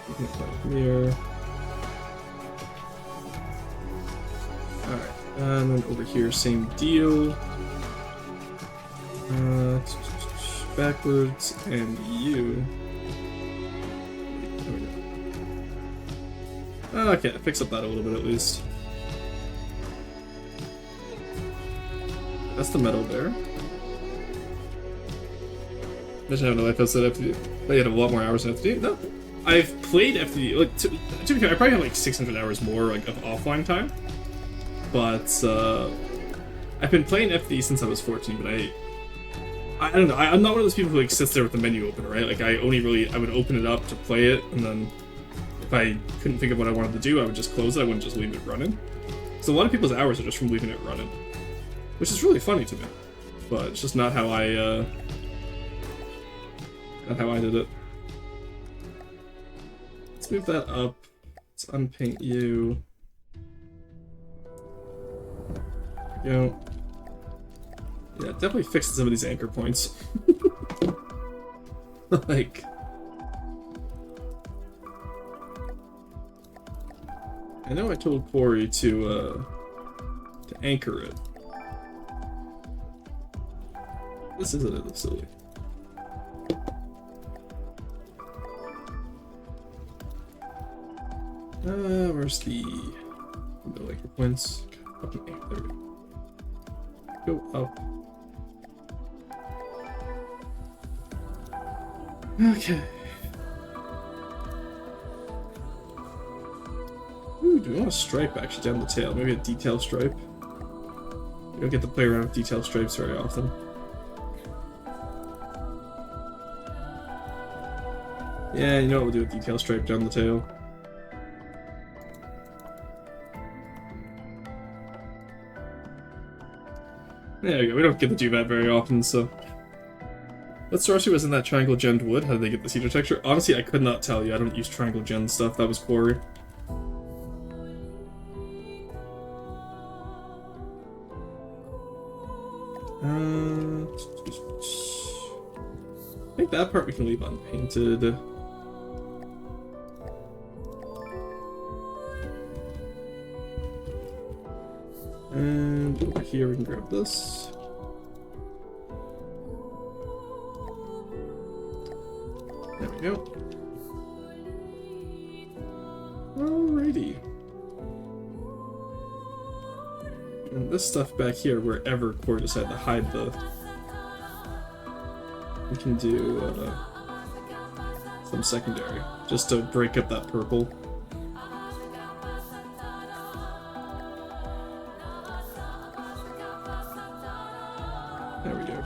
We can go here. Alright, and then over here, same deal. Backwards, and you. There we go. Okay, fix up that a little bit at least. That's the metal there. I just have no life outside FTD. But you had a lot more hours in FTD. No, I've played FTD. Like to be fair, I probably have like 600 hours more like of offline time. But I've been playing FTD since I was 14. But I don't know. I'm not one of those people who like sits there with the menu open, right? Like I would open it up to play it, and then if I couldn't think of what I wanted to do, I would just close it. I wouldn't just leave it running. So a lot of people's hours are just from leaving it running, which is really funny to me. But it's just not how I did it. Let's move that up. Let's unpaint you. There we go. Yeah, definitely fixed some of these anchor points. Like... I know I told Quarry to anchor it. This is a little silly. Where's the anchor points? Okay, there we go. Go up. Okay. Ooh, do we want a stripe actually down the tail? Maybe a detail stripe? We don't get to play around with detail stripes very often. Yeah, you know what we'll do with detail stripe down the tail. There we go, we don't get to do that very often, so... What sorcery was in that triangle gemmed wood? How did they get the cedar texture? Honestly, I could not tell you. I don't use triangle gem stuff. That was Quarry. I think that part we can leave unpainted. And over here we can grab this. There we go. Alrighty. And this stuff back here, wherever Core decided to hide the... We can do some secondary, just to break up that purple. There we go.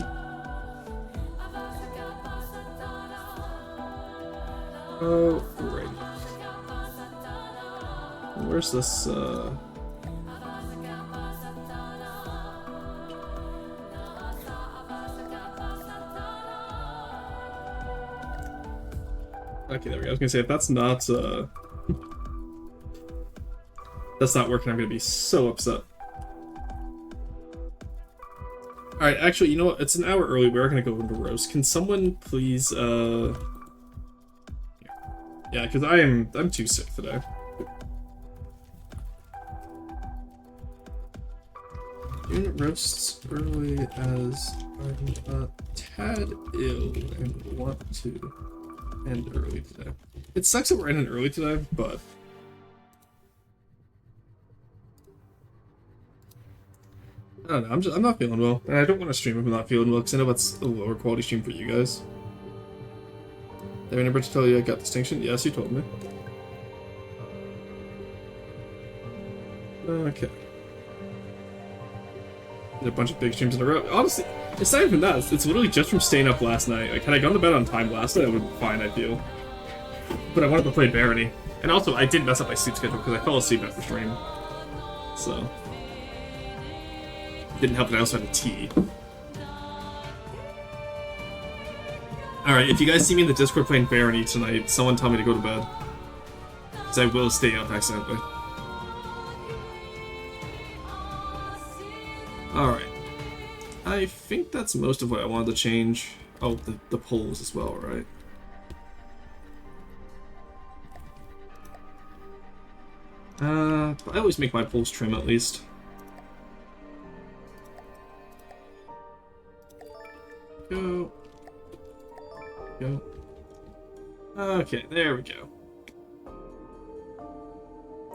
Oh, great. Where's this, Okay, there we go. I was gonna say, if that's not working, I'm gonna be so upset. Alright, actually, you know what? It's an hour early. We're gonna go into roast. Can someone please, Yeah, because I'm too sick today. Doing roasts early as I'm a tad ill and want to end early today. It sucks that we're ending early today, but I don't know. I'm not feeling well, and I don't want to stream if I'm not feeling well because I know that's a lower quality stream for you guys. Did I remember to tell you I got distinction? Yes, you told me. Okay. A bunch of big streams in a row. Honestly, it's not even that. It's literally just from staying up last night. Like, had I gone to bed on time last night, I would be fine, I feel. But I wanted to play Barony. And also, I did mess up my sleep schedule because I fell asleep after stream. So. Didn't help that I also had a tea. Alright, if you guys see me in the Discord playing Barony tonight, someone tell me to go to bed. Because I will stay up accidentally. Alright. I think that's most of what I wanted to change. Oh, the polls as well, right? But I always make my polls trim at least. Go. Go. Okay, there we go.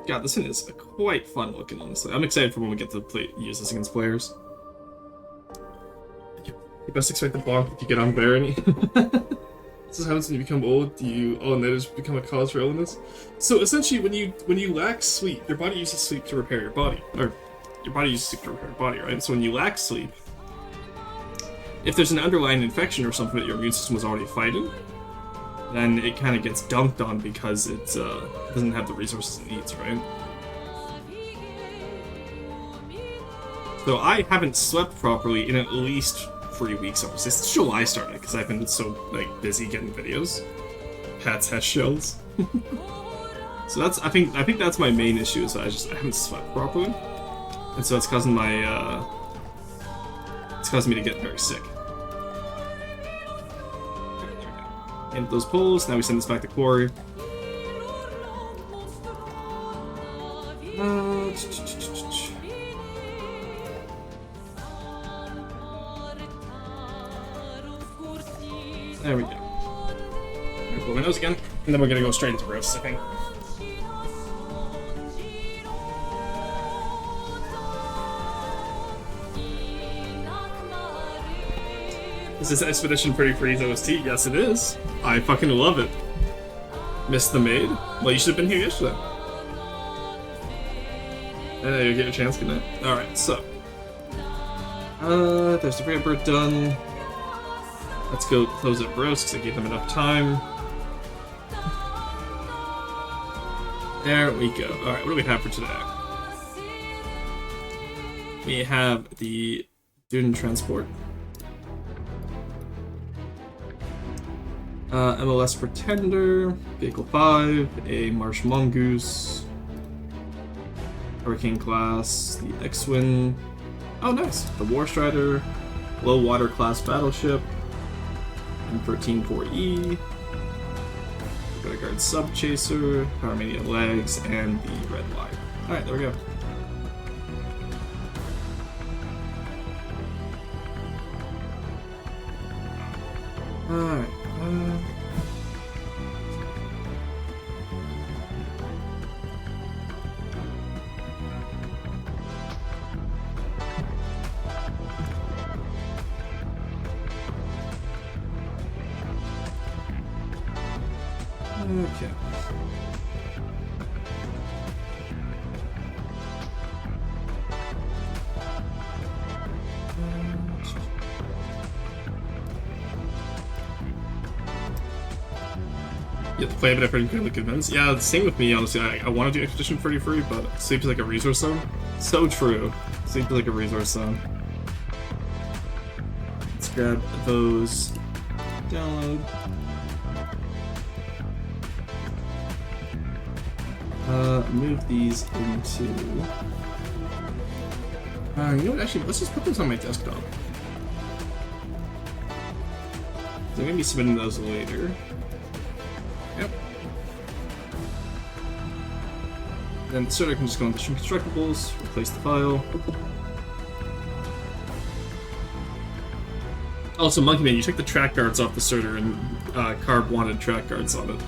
God, this thing is quite fun looking, honestly. I'm excited for when we get to use this against players. You best expect the bonk if you get on Barony. This is how when you become old, and that has become a cause for illness. So essentially, when you lack sleep, your body uses sleep to repair your body, or your body uses sleep to repair your body, right? So when you lack sleep, if there's an underlying infection or something that your immune system was already fighting, then it kind of gets dunked on because it doesn't have the resources it needs, right? So I haven't slept properly in at least 3 weeks almost. Since July started, because I've been so busy getting videos. Pat's has shells. So that's I think that's my main issue is I haven't slept properly, and so it's causing my it's causing me to get very sick. End those polls. Now we send this back to Quarry. There we go. I'm gonna blow my nose again, and then we're gonna go straight into roast, I think. Is this Expedition Pretty Freeze OST? Yes, it is. I fucking love it. Missed the maid? Well, you should have been here yesterday. Hey, you get a chance, good night. Alright, so. There's the Rampart done. Let's go close up roast because I gave them enough time. There we go. Alright, what do we have for today? We have the Dune Transport. MLS Pretender, Vehicle 5, a Marsh Mongoose, Hurricane Class, the X-Wing. Oh, nice! The War Strider, Low Water Class Battleship, M13-4E, Red Guard Sub Chaser, Power Mania Legs, and the Red Line. Alright, there we go. Alright. Okay. You have to play a bit of incredibly convinced. Yeah, the same with me, honestly. I want to do Expedition pretty free, but sleep is like a resource zone. So true. Sleep is like a resource zone. Let's grab those. Download. Move these into... you know what, actually, let's just put those on my desktop. So maybe submitting those later. Yep. Then the sorter can just go into Stream Constructibles, replace the file. Also, Monkey Man, you took the track guards off the sorter, and Carb wanted track guards on it.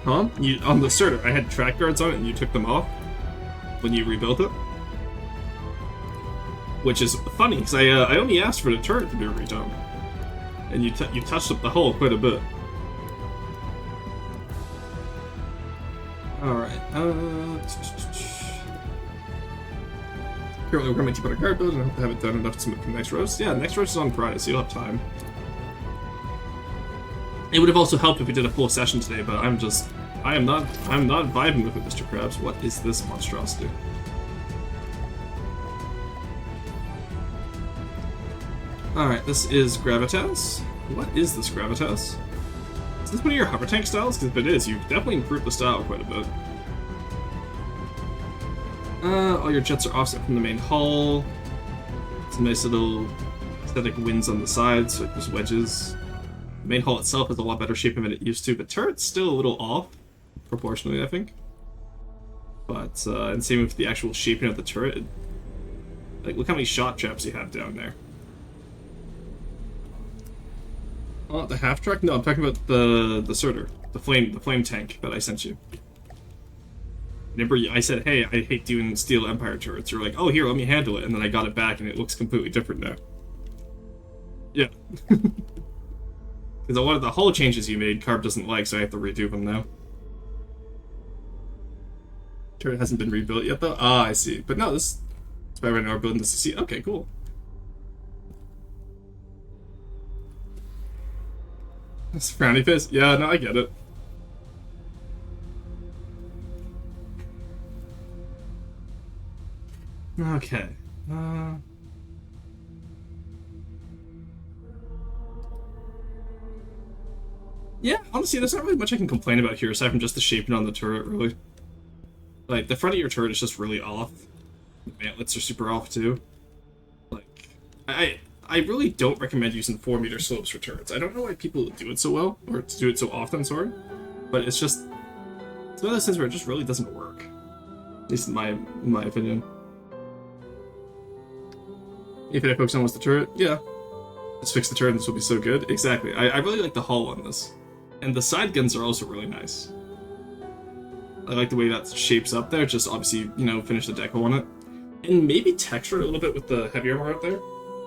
Huh? On the sorter, I had track guards on it, and you took them off when you rebuilt it. Which is funny, because I only asked for the turret to be redone. And you touched up the hull quite a bit. Alright, currently working on my T-Butter guard build, and I hope to have it done enough to submit for the next roast. Yeah, the next roast is on Friday, so you'll have time. It would have also helped if we did a full session today, but I'm not vibing with it, Mr. Krabs. What is this monstrosity? Alright, this is Gravitas. What is this Gravitas? Is this one of your hover tank styles? Because if it is, you've definitely improved the style quite a bit. All your jets are offset from the main hull. Some nice little aesthetic wings on the sides, like there's wedges. The main hull itself has a lot better shape than it used to, but turret's still a little off, proportionally, I think. But, and same with the actual shaping of the turret. Like, look how many shot traps you have down there. Oh, the half track? No, I'm talking about the sorter, the flame tank that I sent you. Remember, I said, hey, I hate doing Steel Empire turrets. You're like, oh, here, let me handle it, and then I got it back, and it looks completely different now. Yeah. Because a lot of the hull changes you made, Carb doesn't like, so I have to redo them now. Turret hasn't been rebuilt yet, though? Ah, I see. But no, this... That's why right now we're building this to see... Okay, cool. That's a frowny face? Yeah, no, I get it. Okay. Yeah, honestly, there's not really much I can complain about here, aside from just the shaping on the turret, really. Like, the front of your turret is just really off. The mantlets are super off, too. Like, I really don't recommend using 4-meter slopes for turrets. I don't know why people do it so well, or do it so often, sorry. But it's just... It's one of those things where it just really doesn't work. At least in my opinion. If I focus on what's the turret, yeah. Just fix the turret and this will be so good. Exactly. I really like the hull on this. And the side guns are also really nice. I like the way that shapes up there, just obviously, you know, finish the deco on it. And maybe texture it a little bit with the heavy armor out there.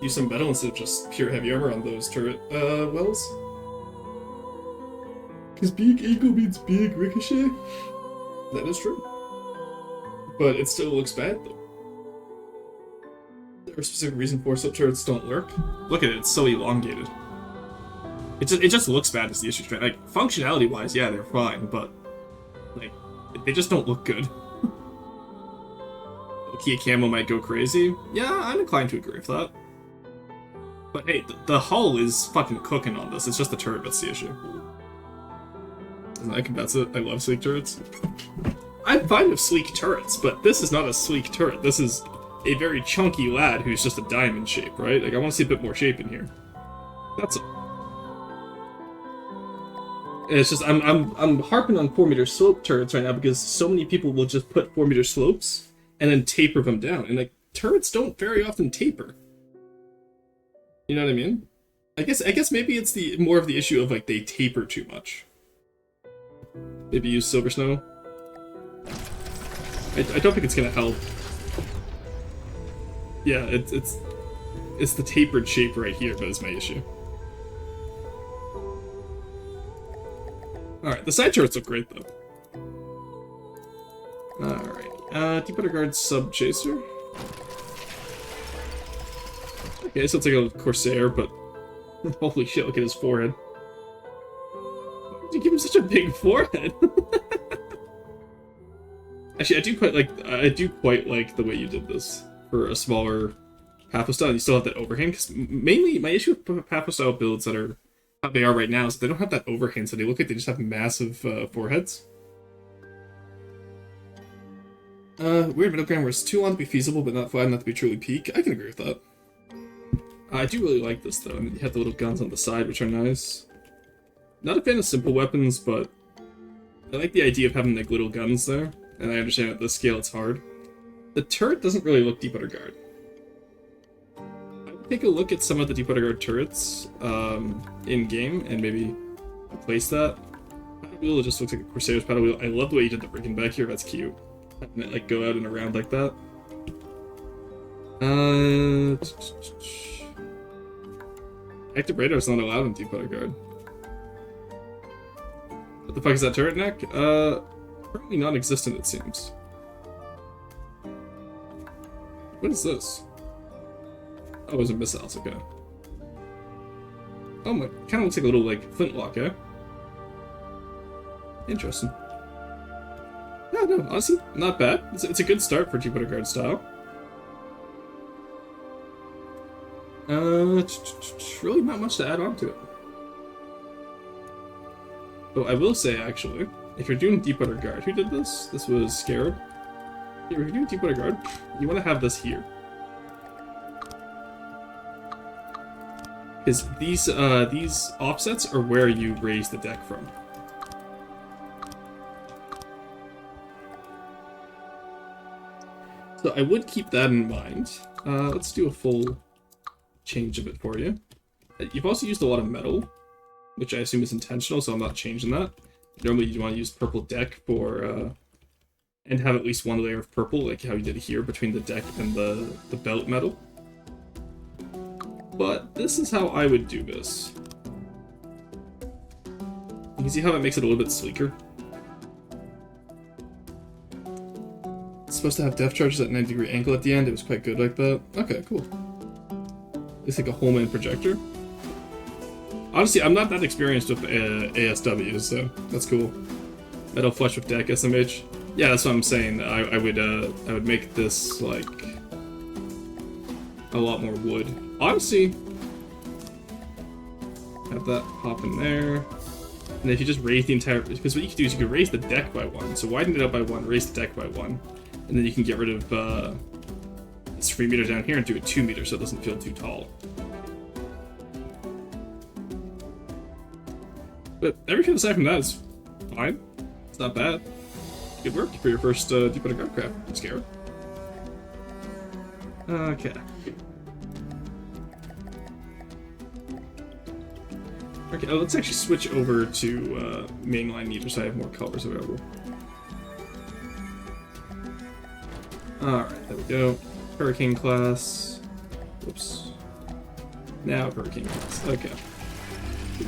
Use some metal instead of just pure heavy armor on those turret wells. Because big eagle means big ricochet. That is true. But it still looks bad, though. Is there a specific reason for slip turrets don't lurk? Look at it, it's so elongated. It just looks bad as the issue. Like, functionality-wise, yeah, they're fine, but... Like, they just don't look good. Kia Camo might go crazy. Yeah, I'm inclined to agree with that. But hey, the hull is fucking cooking on this. It's just the turret that's the issue. That's it. I love sleek turrets. I'm fine with sleek turrets, but this is not a sleek turret. This is a very chunky lad who's just a diamond shape, right? Like, I want to see a bit more shape in here. That's all. It's just, I'm harping on 4-meter slope turrets right now because so many people will just put 4-meter slopes and then taper them down. And, like, turrets don't very often taper. You know what I mean? I guess maybe it's more of the issue of, like, they taper too much. Maybe use Silver Snow. I don't think it's gonna help. Yeah, it's the tapered shape right here that is my issue. Alright, the side turrets look great though. Alright, Deep Underguard Sub Chaser. Okay, so it's like a Corsair, but holy shit, look at his forehead. Why did you give him such a big forehead? Actually, I do quite like the way you did this for a smaller Pathos style. You still have that overhang, because mainly my issue with Pathos style builds that are how they are right now is they don't have that overhang, so they look like they just have massive foreheads. Weird middle ground where it's too long to be feasible, but not flat enough to be truly peak. I can agree with that. I do really like this, though. I mean, you have the little guns on the side, which are nice. Not a fan of simple weapons, but I like the idea of having, like, little guns there. And I understand at this scale it's hard. The turret doesn't really look Deep Water Guard. I would take a look at some of the Deep Water Guard turrets in-game and maybe replace that. Paddle wheel just looks like a Crusader's paddle wheel. I love the way you did the rigging back here. That's cute. Having it, like, go out and around like that. Active radar is not allowed in Deep Water Guard. What the fuck is that turret neck? Currently non-existent, it seems. What is this? Oh, it's a missiles, okay. Oh my, kind of looks like a little, like, flintlock, eh? Interesting. Yeah, no, honestly, not bad. It's a good start for Deep Water Guard style. Really not much to add on to it. But I will say, actually, if you're doing Deep Water Guard, who did this? This was Scarab. Yeah, if you're doing Deep Water Guard, you want to have this here. Because these offsets are where you raise the deck from. So I would keep that in mind. Let's do a full change of it for you. You've also used a lot of metal, which I assume is intentional, so I'm not changing that. Normally you want to use purple deck for, and have at least one layer of purple, like how you did here between the deck and the belt metal. But this is how I would do this. You can see how that makes it a little bit sleeker. It's supposed to have depth charges at 90-degree angle at the end. It was quite good like that. Okay, cool. It's like a whole man projector. Honestly, I'm not that experienced with ASWs, so that's cool. Metal flush with deck SMH. Yeah, that's what I'm saying. I would make this like a lot more wood. Honestly, have that hop in there, and if you just raise the entire, because what you can do is you can raise the deck by 1. So widen it up by 1, raise the deck by 1, and then you can get rid of this 3 meter down here and do it 2 meters so it doesn't feel too tall. But everything aside from that is fine. It's not bad. Good work for your first Deep Water Guard craft. I'm scared. Okay. Okay, let's actually switch over to mainline meters so I have more colors available. Alright, there we go. Hurricane class. Whoops. Now Hurricane class. Okay.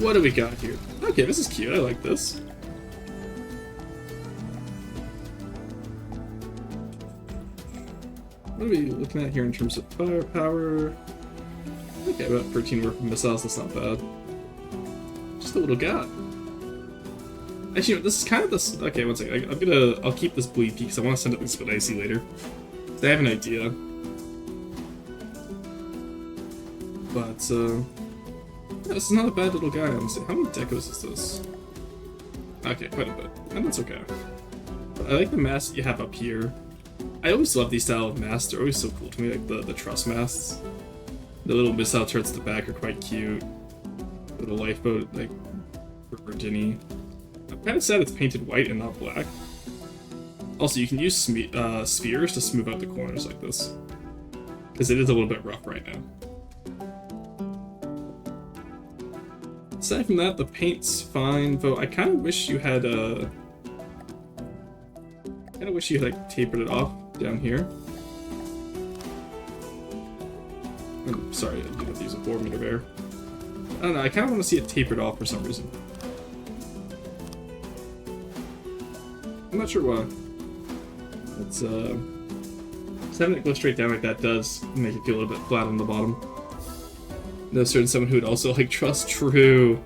What do we got here? Okay, this is cute. I like this. What are we looking at here in terms of firepower? Okay, about 13 worth of missiles. That's not bad. Just a little guy. Actually, this is kind of this. Okay, one second. I'll keep this bleed because I want to send it to Spit Icy later. I have an idea. But yeah, this is not a bad little guy, honestly. How many decos is this? Okay, quite a bit. And that's okay. But I like the masts that you have up here. I always love these style of masts. They're always so cool to me, like the truss masts. The little missile turrets at the back are quite cute. Little lifeboat, like, Virginia. I'm kind of sad it's painted white and not black. Also, you can use spheres to smooth out the corners like this. Because it is a little bit rough right now. Aside from that, the paint's fine, though I kind of wish you had like tapered it off down here. I'm sorry, I didn't have to use a 4 meter bear. I don't know, I kind of want to see it tapered off for some reason. I'm not sure why. It's just having it go straight down like that does make it feel a little bit flat on the bottom. No certain someone who would also like trust. True.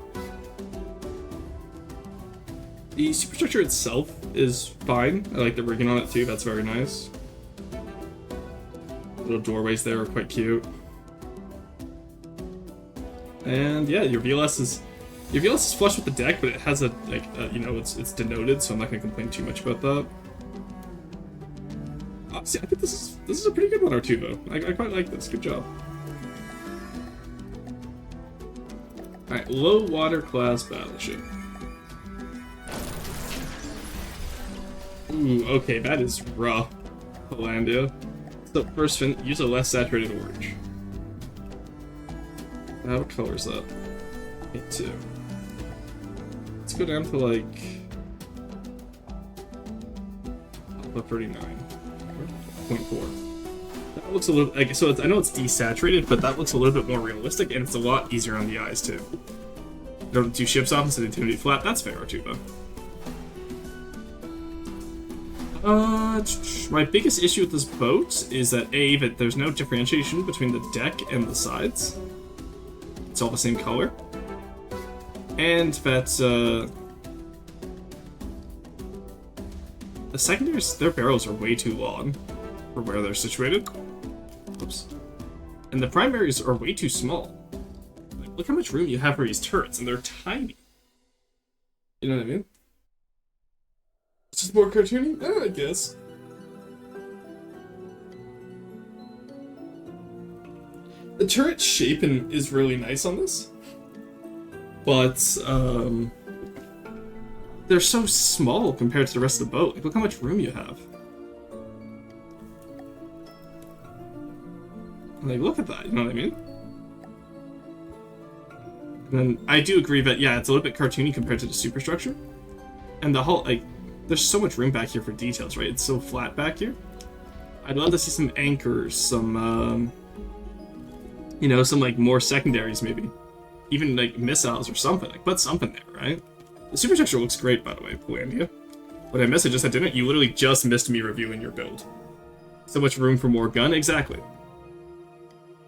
The superstructure itself is fine. I like the rigging on it too. That's very nice. Little doorways there are quite cute. And yeah, your VLS is Your VLS is flush with the deck, but it has a, like, you know, it's denoted, so I'm not going to complain too much about that. See, I think this is a pretty good one, Artuvo. I quite like this. Good job. Alright, low water class battleship. Ooh, okay, that is rough. Hollandia. So first fin, use a less saturated orange. What color is that? A2. Let's go down to like 39. 0.4. That looks a little like so. I know it's desaturated, but that looks a little bit more realistic, and it's a lot easier on the eyes too. Don't do ships off instead of infinity flat. That's fair, Artuvo. My biggest issue with this boat is that that there's no differentiation between the deck and the sides. It's all the same color, and that the secondaries, their barrels are way too long for where they're situated. Oops. And the primaries are way too small. Like, look how much room you have for these turrets, and they're tiny. You know what I mean? It's just more cartoony? I guess. The turret shape is really nice on this. But, they're so small compared to the rest of the boat. Like, look how much room you have. Like, look at that, you know what I mean? And then, I do agree that, yeah, it's a little bit cartoony compared to the superstructure. And the whole, like, there's so much room back here for details, right? It's so flat back here. I'd love to see some anchors, some, you know, some, like, more secondaries, maybe. Even, like, missiles or something. Like, put something there, right? The superstructure looks great, by the way, Polandia. What I missed, I just had dinner. You literally just missed me reviewing your build. So much room for more gun, exactly.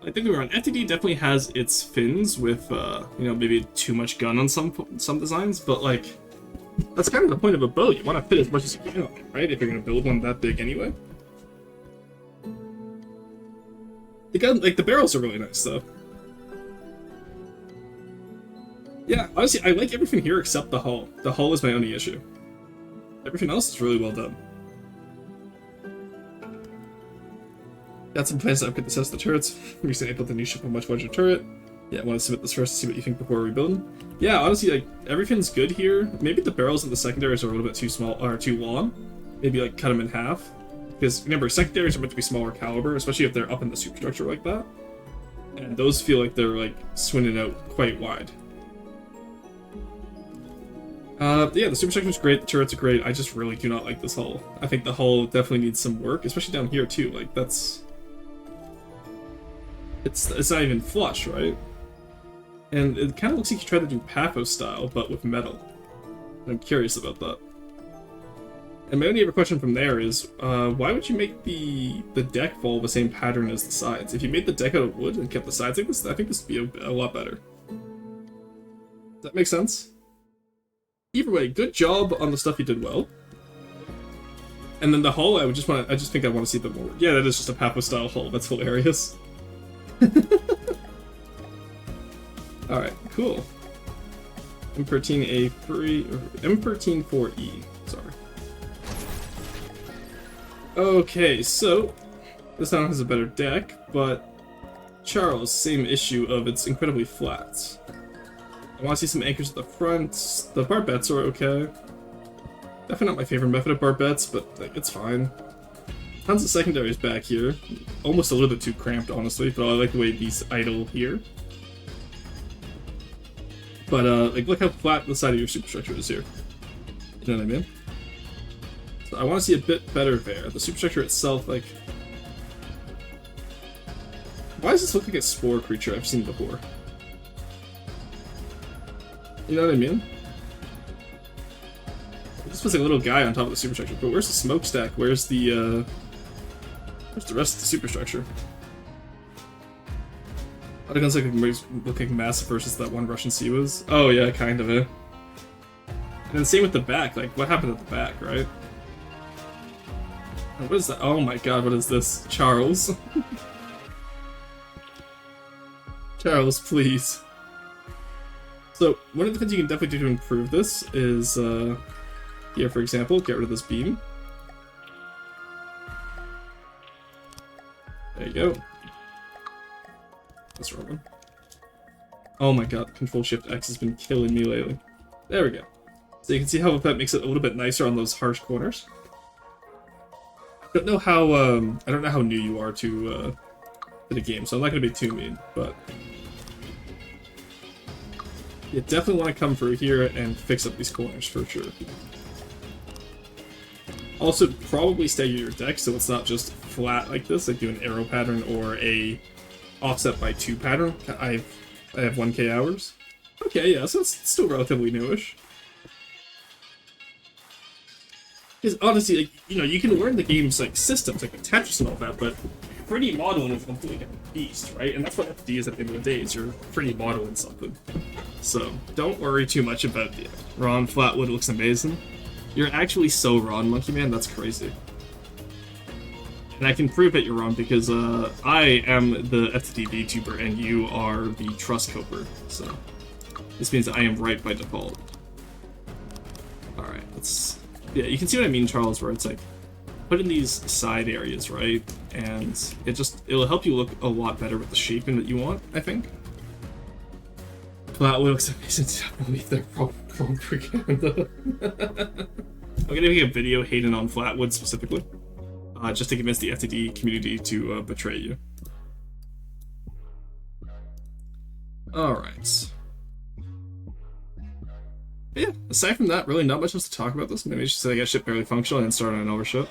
I think we were on FTD definitely has its fins with, you know, maybe too much gun on some designs, but, like, that's kind of the point of a boat. You want to fit as much as you can on it, right? If you're going to build one that big anyway. The gun, like, the barrels are really nice, though. Yeah, honestly, I like everything here except the hull. The hull is my only issue. Everything else is really well done. Got some plans to upgrade the sets of the turrets. Recently I built a new ship with a much larger turret. Yeah, I want to submit this first to see what you think before rebuilding. Yeah, honestly, like, everything's good here. Maybe the barrels and the secondaries are a little bit too small, or too long. Maybe, like, cut them in half. Because, remember, secondaries are meant to be smaller caliber, especially if they're up in the superstructure like that. And those feel like they're, like, swinging out quite wide. Yeah, the superstructure's great, the turrets are great. I just really do not like this hull. I think the hull definitely needs some work, especially down here, too. Like, that's... It's not even flush, right? And it kind of looks like you tried to do Paphos style, but with metal. I'm curious about that. And my only other question from there is, why would you make the deck follow the same pattern as the sides? If you made the deck out of wood and kept the sides like this, I think this would be a lot better. Does that make sense? Either way, good job on the stuff you did well. And then the hull, I just think I want to see a bit more. Yeah, that is just a Paphos style hull. That's hilarious. Alright, cool. M13A3... sorry. Okay, so... this one has a better deck, but... Charles, same issue of it's incredibly flat. I want to see some anchors at the front. The barbettes are okay. Definitely not my favorite method of barbettes, but like, it's fine. Tons of secondaries back here. Almost a little bit too cramped, honestly, but I like the way these idle here. But, like, look how flat the side of your superstructure is here. You know what I mean? So I want to see a bit better there. The superstructure itself, like... why does this look like a spore creature I've seen before? You know what I mean? This was like a little guy on top of the superstructure, but where's the smokestack? Where's the rest of the superstructure? Oh, it looks like massive versus that one Russian sea was. Oh yeah, kind of it. And then same with the back, like what happened at the back, right? And what is that? Oh my god, what is this? Charles? So one of the things you can definitely do to improve this is, here for example, get rid of this beam. There you go. That's the wrong one. Oh my god, Control-Shift-X has been killing me lately. There we go. So you can see how that makes it a little bit nicer on those harsh corners. I don't know how new you are to the game, so I'm not going to be too mean, but you definitely want to come through here and fix up these corners for sure. Also, probably stagger your deck so it's not just flat like this, like do an arrow pattern or a offset by 2 pattern. I have 1k hours. Okay, yeah, so it's still relatively newish. Because honestly, like, you know, you can learn the game's like systems, like with Tetris and all that, but 3D modeling is a completely different beast, right? And that's what FD is at the end of the day, is you're 3D modeling something. So don't worry too much about the Ron Flatwood looks amazing. You're actually so wrong, Monkey Man, that's crazy. And I can prove that you're wrong because I am the FTD Vtuber and you are the Trust Coper. So this means I am right by default. Alright, let's... Yeah, you can see what I mean, Charles, where it's like, put in these side areas, right? And it'll help you look a lot better with the shaping that you want, I think. Flatwood looks amazing. I believe they're propaganda. I'm gonna make a video hating on Flatwood specifically. Just to convince the FTD community to betray you. Alright. Yeah, aside from that, really not much else to talk about this. Maybe just say I got ship barely functional and then start on another ship.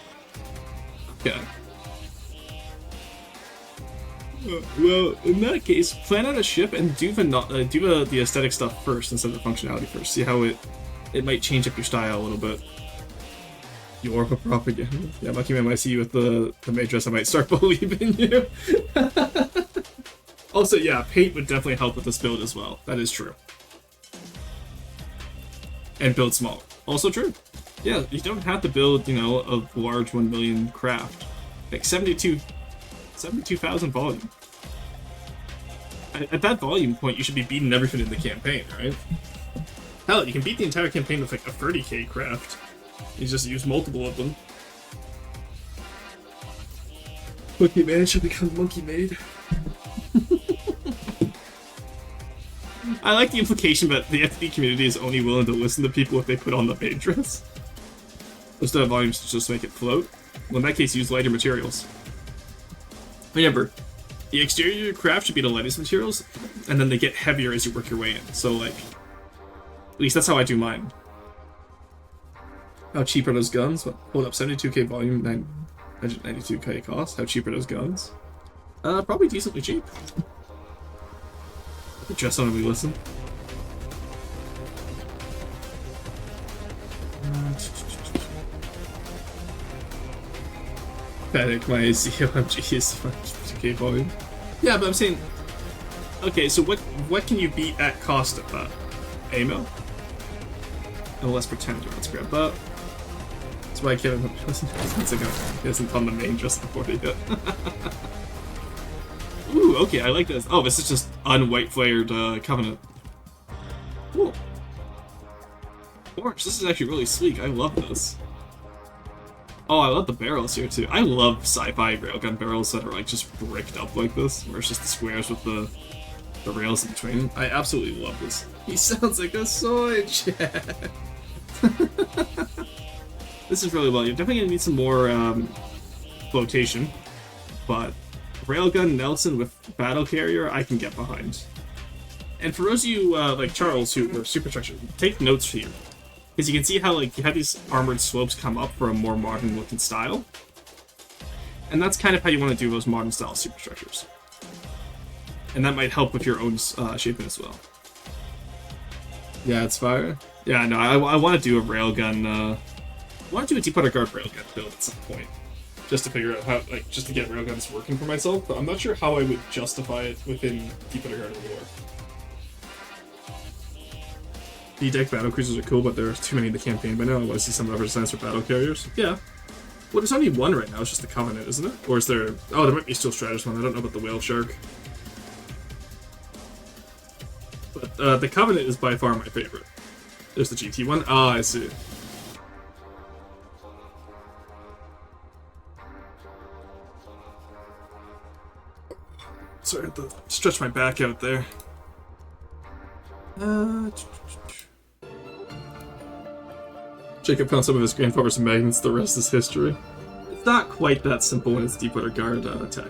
Okay. Well, in that case, plan out a ship and do the aesthetic stuff first instead of the functionality first. See how it might change up your style a little bit. You're a propaganda. Yeah, Monkey Man, when I see you with the maid dress, I might start believing you. Also, yeah, paint would definitely help with this build as well. That is true. And build small. Also true. Yeah, you don't have to build, you know, a large 1 million craft. Like 72,000 volume. At that volume point, you should be beating everything in the campaign, right? Hell, you can beat the entire campaign with like a 30k craft. You just use multiple of them. Monkey Man should become Monkey Maid. I like the implication that the FD community is only willing to listen to people if they put on the maid dress. Instead of volumes to just make it float. Well, in that case, use lighter materials. Remember, the exterior of your craft should be the lightest materials, and then they get heavier as you work your way in. So, like, at least that's how I do mine. How cheap are those guns? What, hold up, 72k volume, 992k cost. How cheap are those guns? Probably decently cheap. Just on we listen. Panic, my COMG is 2k volume. Yeah, but I'm saying, okay, so what can you beat at cost of that? Ammo? And less pretender. Let's grab that. That's why I can't listen. He hasn't done the main just before he hit. Ooh, okay, I like this. Oh, this is just unwhite flared Covenant. Cool. Orange, this is actually really sleek. I love this. Oh, I love the barrels here too. I love sci-fi railgun barrels that are like just bricked up like this, where it's just the squares with the rails in between. I absolutely love this. He sounds like a soy chat. This is really well. You're definitely gonna need some more flotation, but Railgun Nelson with Battle Carrier, I can get behind. And for those of you like Charles who are superstructure, take notes here. Because you can see how like you have these armored slopes come up for a more modern looking style. And that's kind of how you want to do those modern style superstructures. And that might help with your own shaping as well. Yeah, it's fire. Yeah, no, I want to do a railgun, I want to do a deep water guard railgun build at some point. Just to figure out how, like, just to get railguns working for myself, but I'm not sure how I would justify it within Deep Underground War. D-deck battlecruisers are cool, but there are too many in the campaign by now. I want to see some other designs for battle carriers. Yeah. Well, there's only one right now, it's just the Covenant, isn't it? Or is there... Oh, there might be a Steel Stratus one, I don't know about the Whale Shark. But the Covenant is by far my favorite. There's the GT one. Ah, I see. Sorry, I have to stretch my back out there. Jacob found some of his grandfather's magnets, the rest is history. It's not quite that simple when it's Deepwater Guard tech.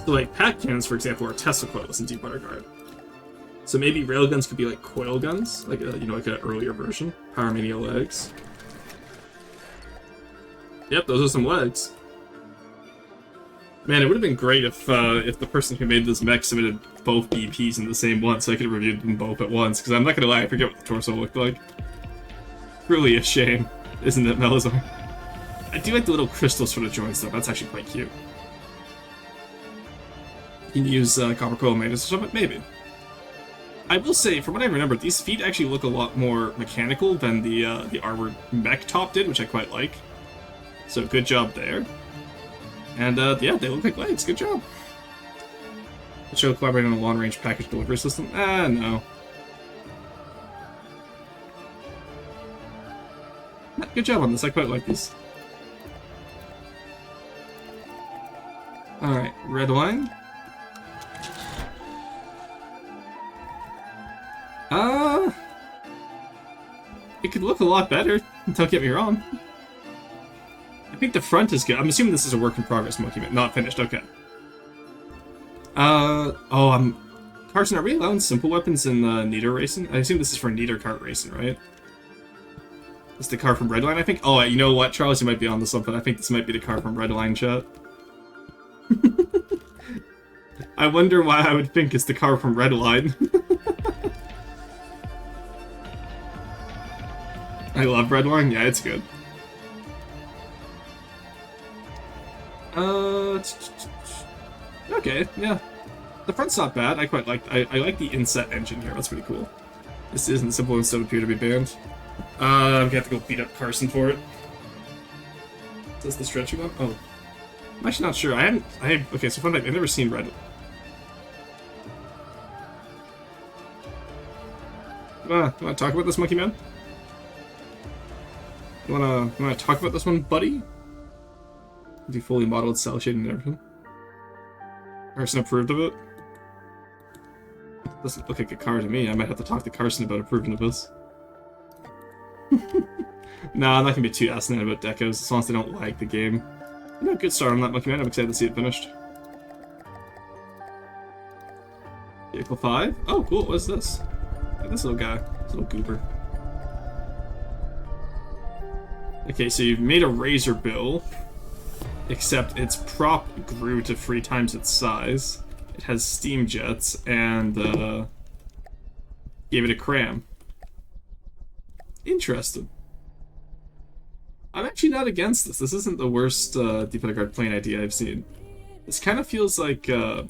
So like, pack cannons, for example, are Tesla coils in Deepwater Guard. So maybe railguns could be like coil guns, like a, like an earlier version. Power Mania legs. Yep, those are some legs. Man, it would have been great if the person who made this mech submitted both EPs in the same one, so I could have reviewed them both at once. Because I'm not gonna lie, I forget what the torso looked like. Really a shame, isn't it, Melazar? I do like the little crystals for the joints, though. That's actually quite cute. You can use copper coil magnets or something, maybe. I will say, from what I remember, these feet actually look a lot more mechanical than the armored mech top did, which I quite like. So good job there. And yeah, they look like legs. Good job. The show collaborating on a long-range package delivery system? Ah, no. Good job on this. I quite like these. Alright, red line. It could look a lot better, don't get me wrong. I think the front is good. I'm assuming this is a work in progress monkey, but not finished, okay. Carson, are we allowing simple weapons in Niter racing? I assume this is for Niter kart racing, right? It's the car from Redline, I think? Oh, you know what, Charles, you might be on to something. I think this might be the car from Redline, chat. I wonder why I would think it's the car from Redline. I love Redline, yeah, it's good. Okay, yeah. The front's not bad. I quite like. I like the inset engine here. That's pretty cool. This isn't simple and still appear to be banned. I'm gonna have to go beat up Carson for it. Is this the stretchy one? Oh, I'm actually not sure. Okay, so fun fact, I've never seen Red. You wanna talk about this, Monkey Man? You wanna talk about this one, buddy? The fully modeled cell shading and everything. Carson approved of it. Doesn't look like a car to me. I might have to talk to Carson about approving of this. No, I'm not gonna be too asinine about decos as long as they don't like the game. You know, good start on that, Monkey Man. I'm excited to see it finished. Vehicle 5? Oh, cool. What is this? Look at this little guy. This little goober. Okay, so you've made a Razor Bill. Except its prop grew to 3 times its size. It has steam jets, and gave it a cram. Interesting. I'm actually not against this. This isn't the worst Deepwater Guard plane idea I've seen. This kind of feels like the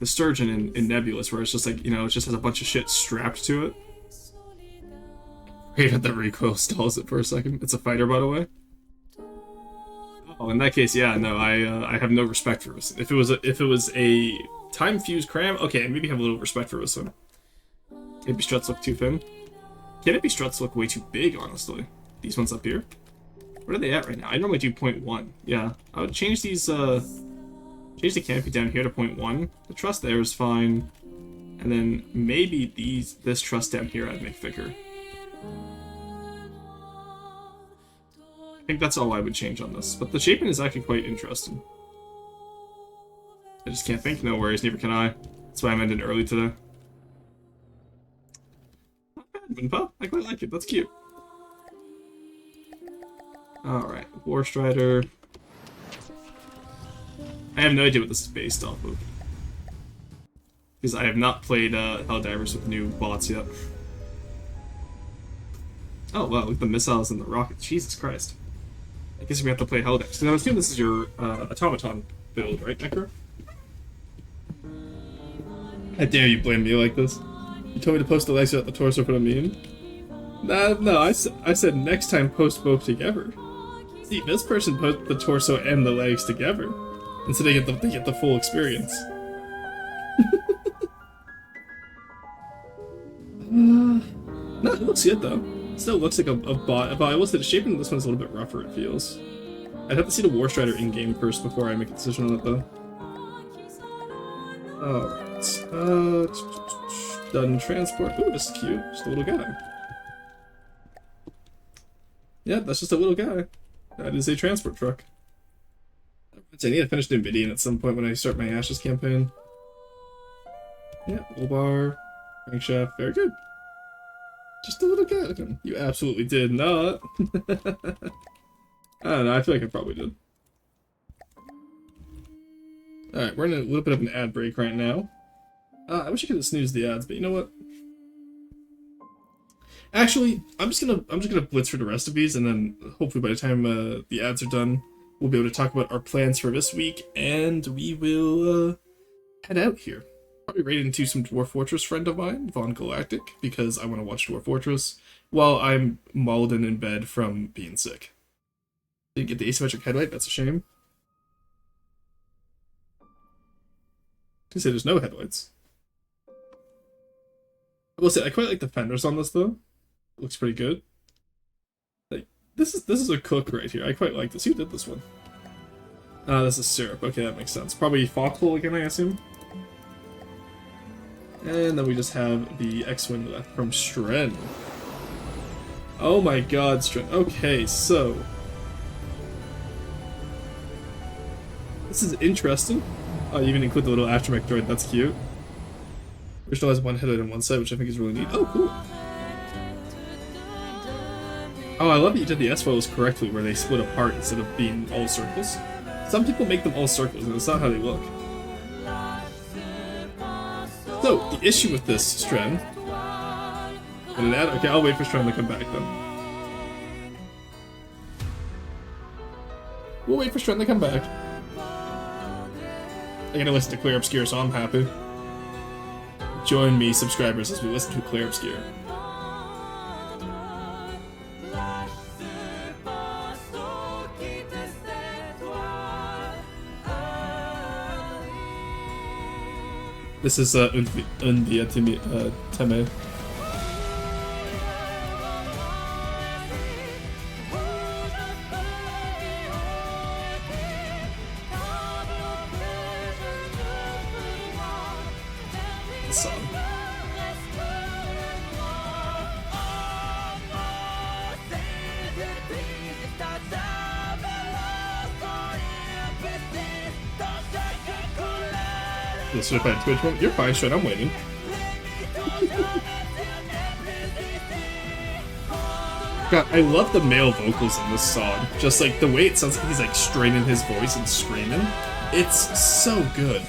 Sturgeon in Nebulous, where it's just like, it just has a bunch of shit strapped to it. Great at the recoil stalls it for a second. It's a fighter, by the way. Oh, in that case, yeah, no, I have no respect for this. If it was a time fused cram, okay, maybe have a little respect for this one. Maybe struts look too thin. Canopy struts look way too big, honestly. These ones up here. What are they at right now? I normally do 0.1. Yeah, I would change these. Change the canopy down here to 0.1. The truss there is fine, and then maybe this truss down here I'd make thicker. I think that's all I would change on this, but the shaping is actually quite interesting. I just can't think. No worries, neither can I. That's why I'm ending early today. Not bad, Winpa. I quite like it. That's cute. Alright, War Strider. I have no idea what this is based off of. Because I have not played Helldivers with new bots yet. Oh wow, look at the missiles and the rockets. Jesus Christ. I guess we have to play Helldivers. So I'm assuming this is your automaton build, right, Necro? How dare you blame me like this? You told me to post the legs without the torso for the meme? No, I said next time post both together. See, this person put the torso and the legs together. And so they get the full experience. No, it looks good though. Still looks like a bot, but I will say the shaping of this one's a little bit rougher, it feels. I'd have to see the War Strider in-game first before I make a decision on it though. Alright, done transport. Ooh, this is cute. Just a little guy. Yeah, that's just a little guy. That is a transport truck. I need to finish the Nvidian at some point when I start my Ashes campaign. Yeah, little bar, crankshaft, very good. Just a little guy. You absolutely did not. I don't know, I feel like I probably did. Alright, we're in a little bit of an ad break right now. I wish I could have snoozed the ads, but you know what? Actually, I'm just gonna blitz through the rest of these, and then hopefully by the time the ads are done, we'll be able to talk about our plans for this week, and we will head out here. Probably raid into some Dwarf Fortress friend of mine, Von Galactic, because I want to watch Dwarf Fortress while I'm mauled and in bed from being sick. Didn't get the asymmetric headlight, that's a shame. I say there's no headlights. I will say I quite like the fenders on this though. It looks pretty good. Like this is a cook right here. I quite like this. Who did this one? This is syrup. Okay, that makes sense. Probably Foxhole again, I assume. And then we just have the X-Wing left from Stren. Oh my god, Stren. Okay, so this is interesting. Oh, you even include the little astromech droid. That's cute. Original has one headlight on one side, which I think is really neat. Oh, cool. Oh, I love that you did the S-foils correctly, where they split apart instead of being all circles. Some people make them all circles, and it's not how they look. So, the issue with this, Stren... Okay, I'll wait for Stren to come back, then. We'll wait for Stren to come back. I gotta listen to Clear Obscure, so I'm happy. Join me, subscribers, as we listen to Clear Obscure. This is Undia Teme. Song. This should have Twitch one. You're fine, Shred. I'm waiting. God, I love the male vocals in this song. Just like the way it sounds like he's like straining his voice and screaming. It's so good.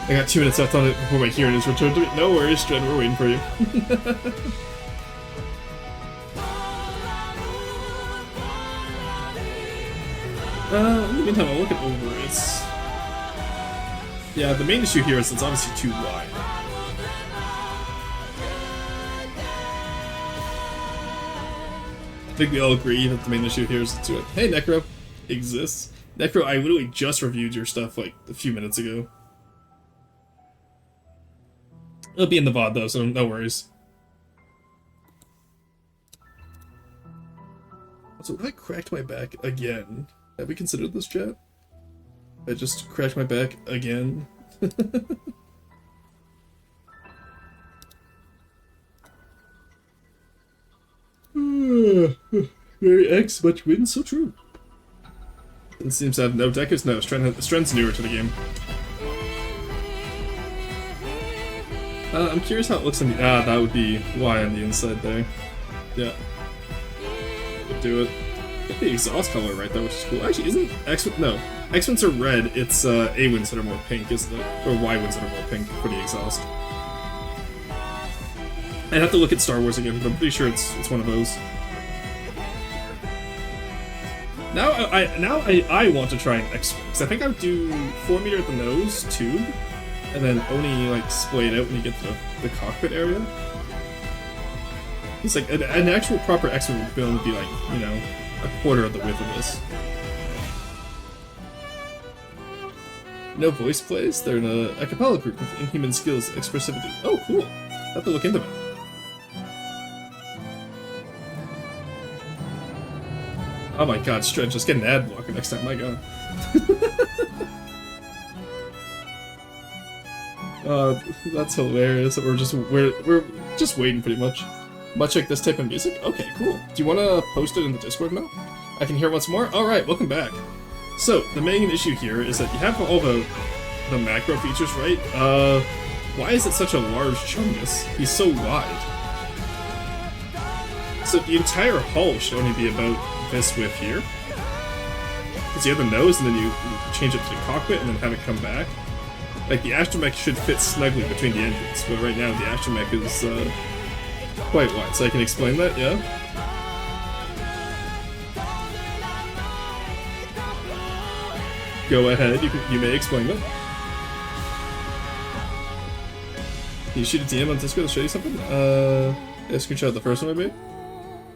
I got 2 minutes left on it before my hearing is returned to me. No worries, Stren, we're waiting for you. In the meantime, I'll look at over it. Yeah, the main issue here is it's obviously too wide. I think we all agree that the main issue here is to it. Hey, Necro exists. Necro, I literally just reviewed your stuff like a few minutes ago. It'll be in the VOD though, so no worries. Also, if I cracked my back again, have we considered this, chat? I just cracked my back again. Very X, much win, so true. It seems to have no deckers. No, Stren's newer to the game. I'm curious how it looks on the... that would be Y on the inside there. Yeah. Would do it. Get the exhaust color right though, which is cool. Actually, isn't X-Wing... No. X-Wings are red, it's A-Wings that are more pink, isn't it? Or Y-Wings that are more pink for the exhaust. I'd have to look at Star Wars again, but I'm pretty sure it's one of those. Now I want to try an X-Wing, because I think I would do 4 meter at the nose, tube, and then only like splay it out when you get to the cockpit area. It's like an actual proper X-Wing would be able to be like, you know, a quarter of the width of this. No voice plays. They're in a cappella group with inhuman skills, expressivity. Oh, cool. I have to look into it. Oh my god, Stretch, just get an ad blocker next time, my god. That's hilarious. We're just waiting pretty much. Much like this type of music? Okay, cool. Do you want to post it in the Discord now? I can hear once more? Alright, welcome back. So, the main issue here is that you have all the macro features, right? Why is it such a large chungus? He's so wide. So the entire hull should only be about this width here. Because you have the nose and then you change it to the cockpit and then have it come back. Like, the astromech should fit snugly between the engines, but right now the astromech is quite wide. So I can explain that, yeah? Go ahead, you may explain that. Can you shoot a DM on Discord to show you something? Yeah, screenshot of the first one I made.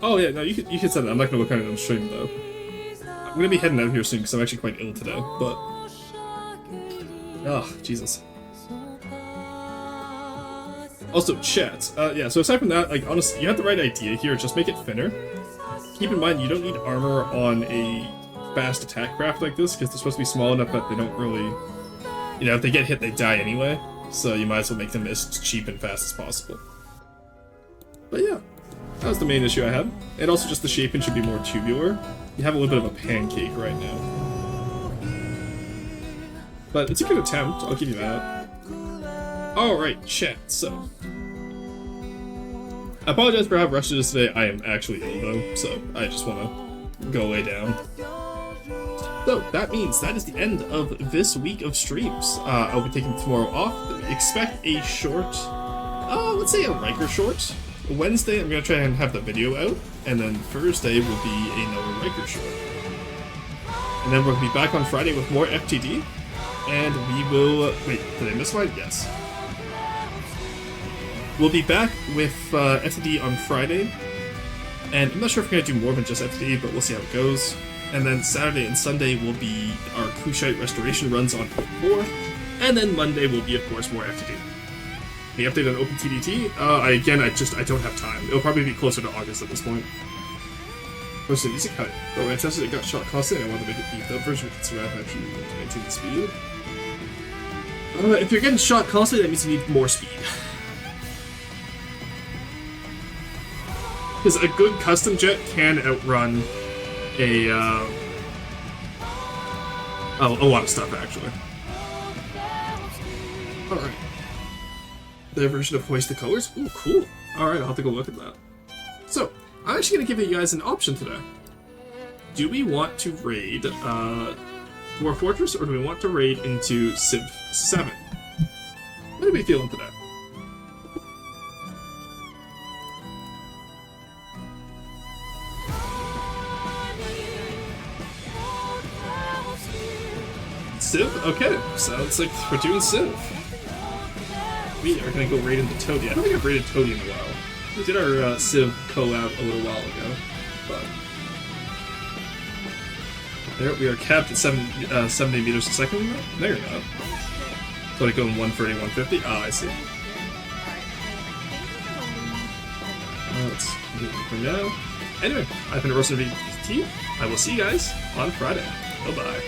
Oh yeah, no, you can send it. I'm not gonna look at it on stream though. I'm gonna be heading out here soon because I'm actually quite ill today, but... Oh, Jesus. Also, chat. Yeah, so aside from that, like, honestly, you have the right idea here. Just make it thinner. Keep in mind, you don't need armor on a fast attack craft like this, because they're supposed to be small enough that they don't really... You know, if they get hit, they die anyway. So you might as well make them as cheap and fast as possible. But yeah, that was the main issue I had. And also just the shaping should be more tubular. You have a little bit of a pancake right now. But it's a good attempt, I'll give you that. Alright, chat, so... I apologize for how rushed it is today. I am actually ill though, so I just want to go lay down. So, that means that is the end of this week of streams. I'll be taking tomorrow off. Expect a short, let's say a Riker short. Wednesday, I'm going to try and have the video out, and then Thursday will be another Riker short. And then we'll be back on Friday with more FTD, and we will... Wait, did I miss one? Yes. We'll be back with FTD on Friday, and I'm not sure if we're going to do more than just FTD, but we'll see how it goes. And then Saturday and Sunday will be our Kushite restoration runs on 4, and then Monday will be, of course, more FTD. The update on OpenTDT? I don't have time. It'll probably be closer to August at this point. Where's the music cut? Oh, I tested it, got shot constantly, I wanted to make it beefed up version with surround actually to maintain the speed. If you're getting shot constantly, that means you need more speed. Because a good custom jet can outrun a lot of stuff, actually. Alright. Their version of Hoist the Colors? Ooh, cool. Alright, I'll have to go look at that. So, I'm actually going to give you guys an option today. Do we want to raid Dwarf Fortress, or do we want to raid into Civ 7? What are we feeling today? Civ? Okay, sounds like we're doing Civ. We are gonna go raid into Toady. I don't think I've raided Toady in a while. We did our Civ collab a little while ago, but... There, we are capped at 70 meters a second. No, you're not. So I go in 130, 150? Ah, I see. Let's do it for now. Anyway, I've been Roasted VT. I will see you guys on Friday. Bye-bye.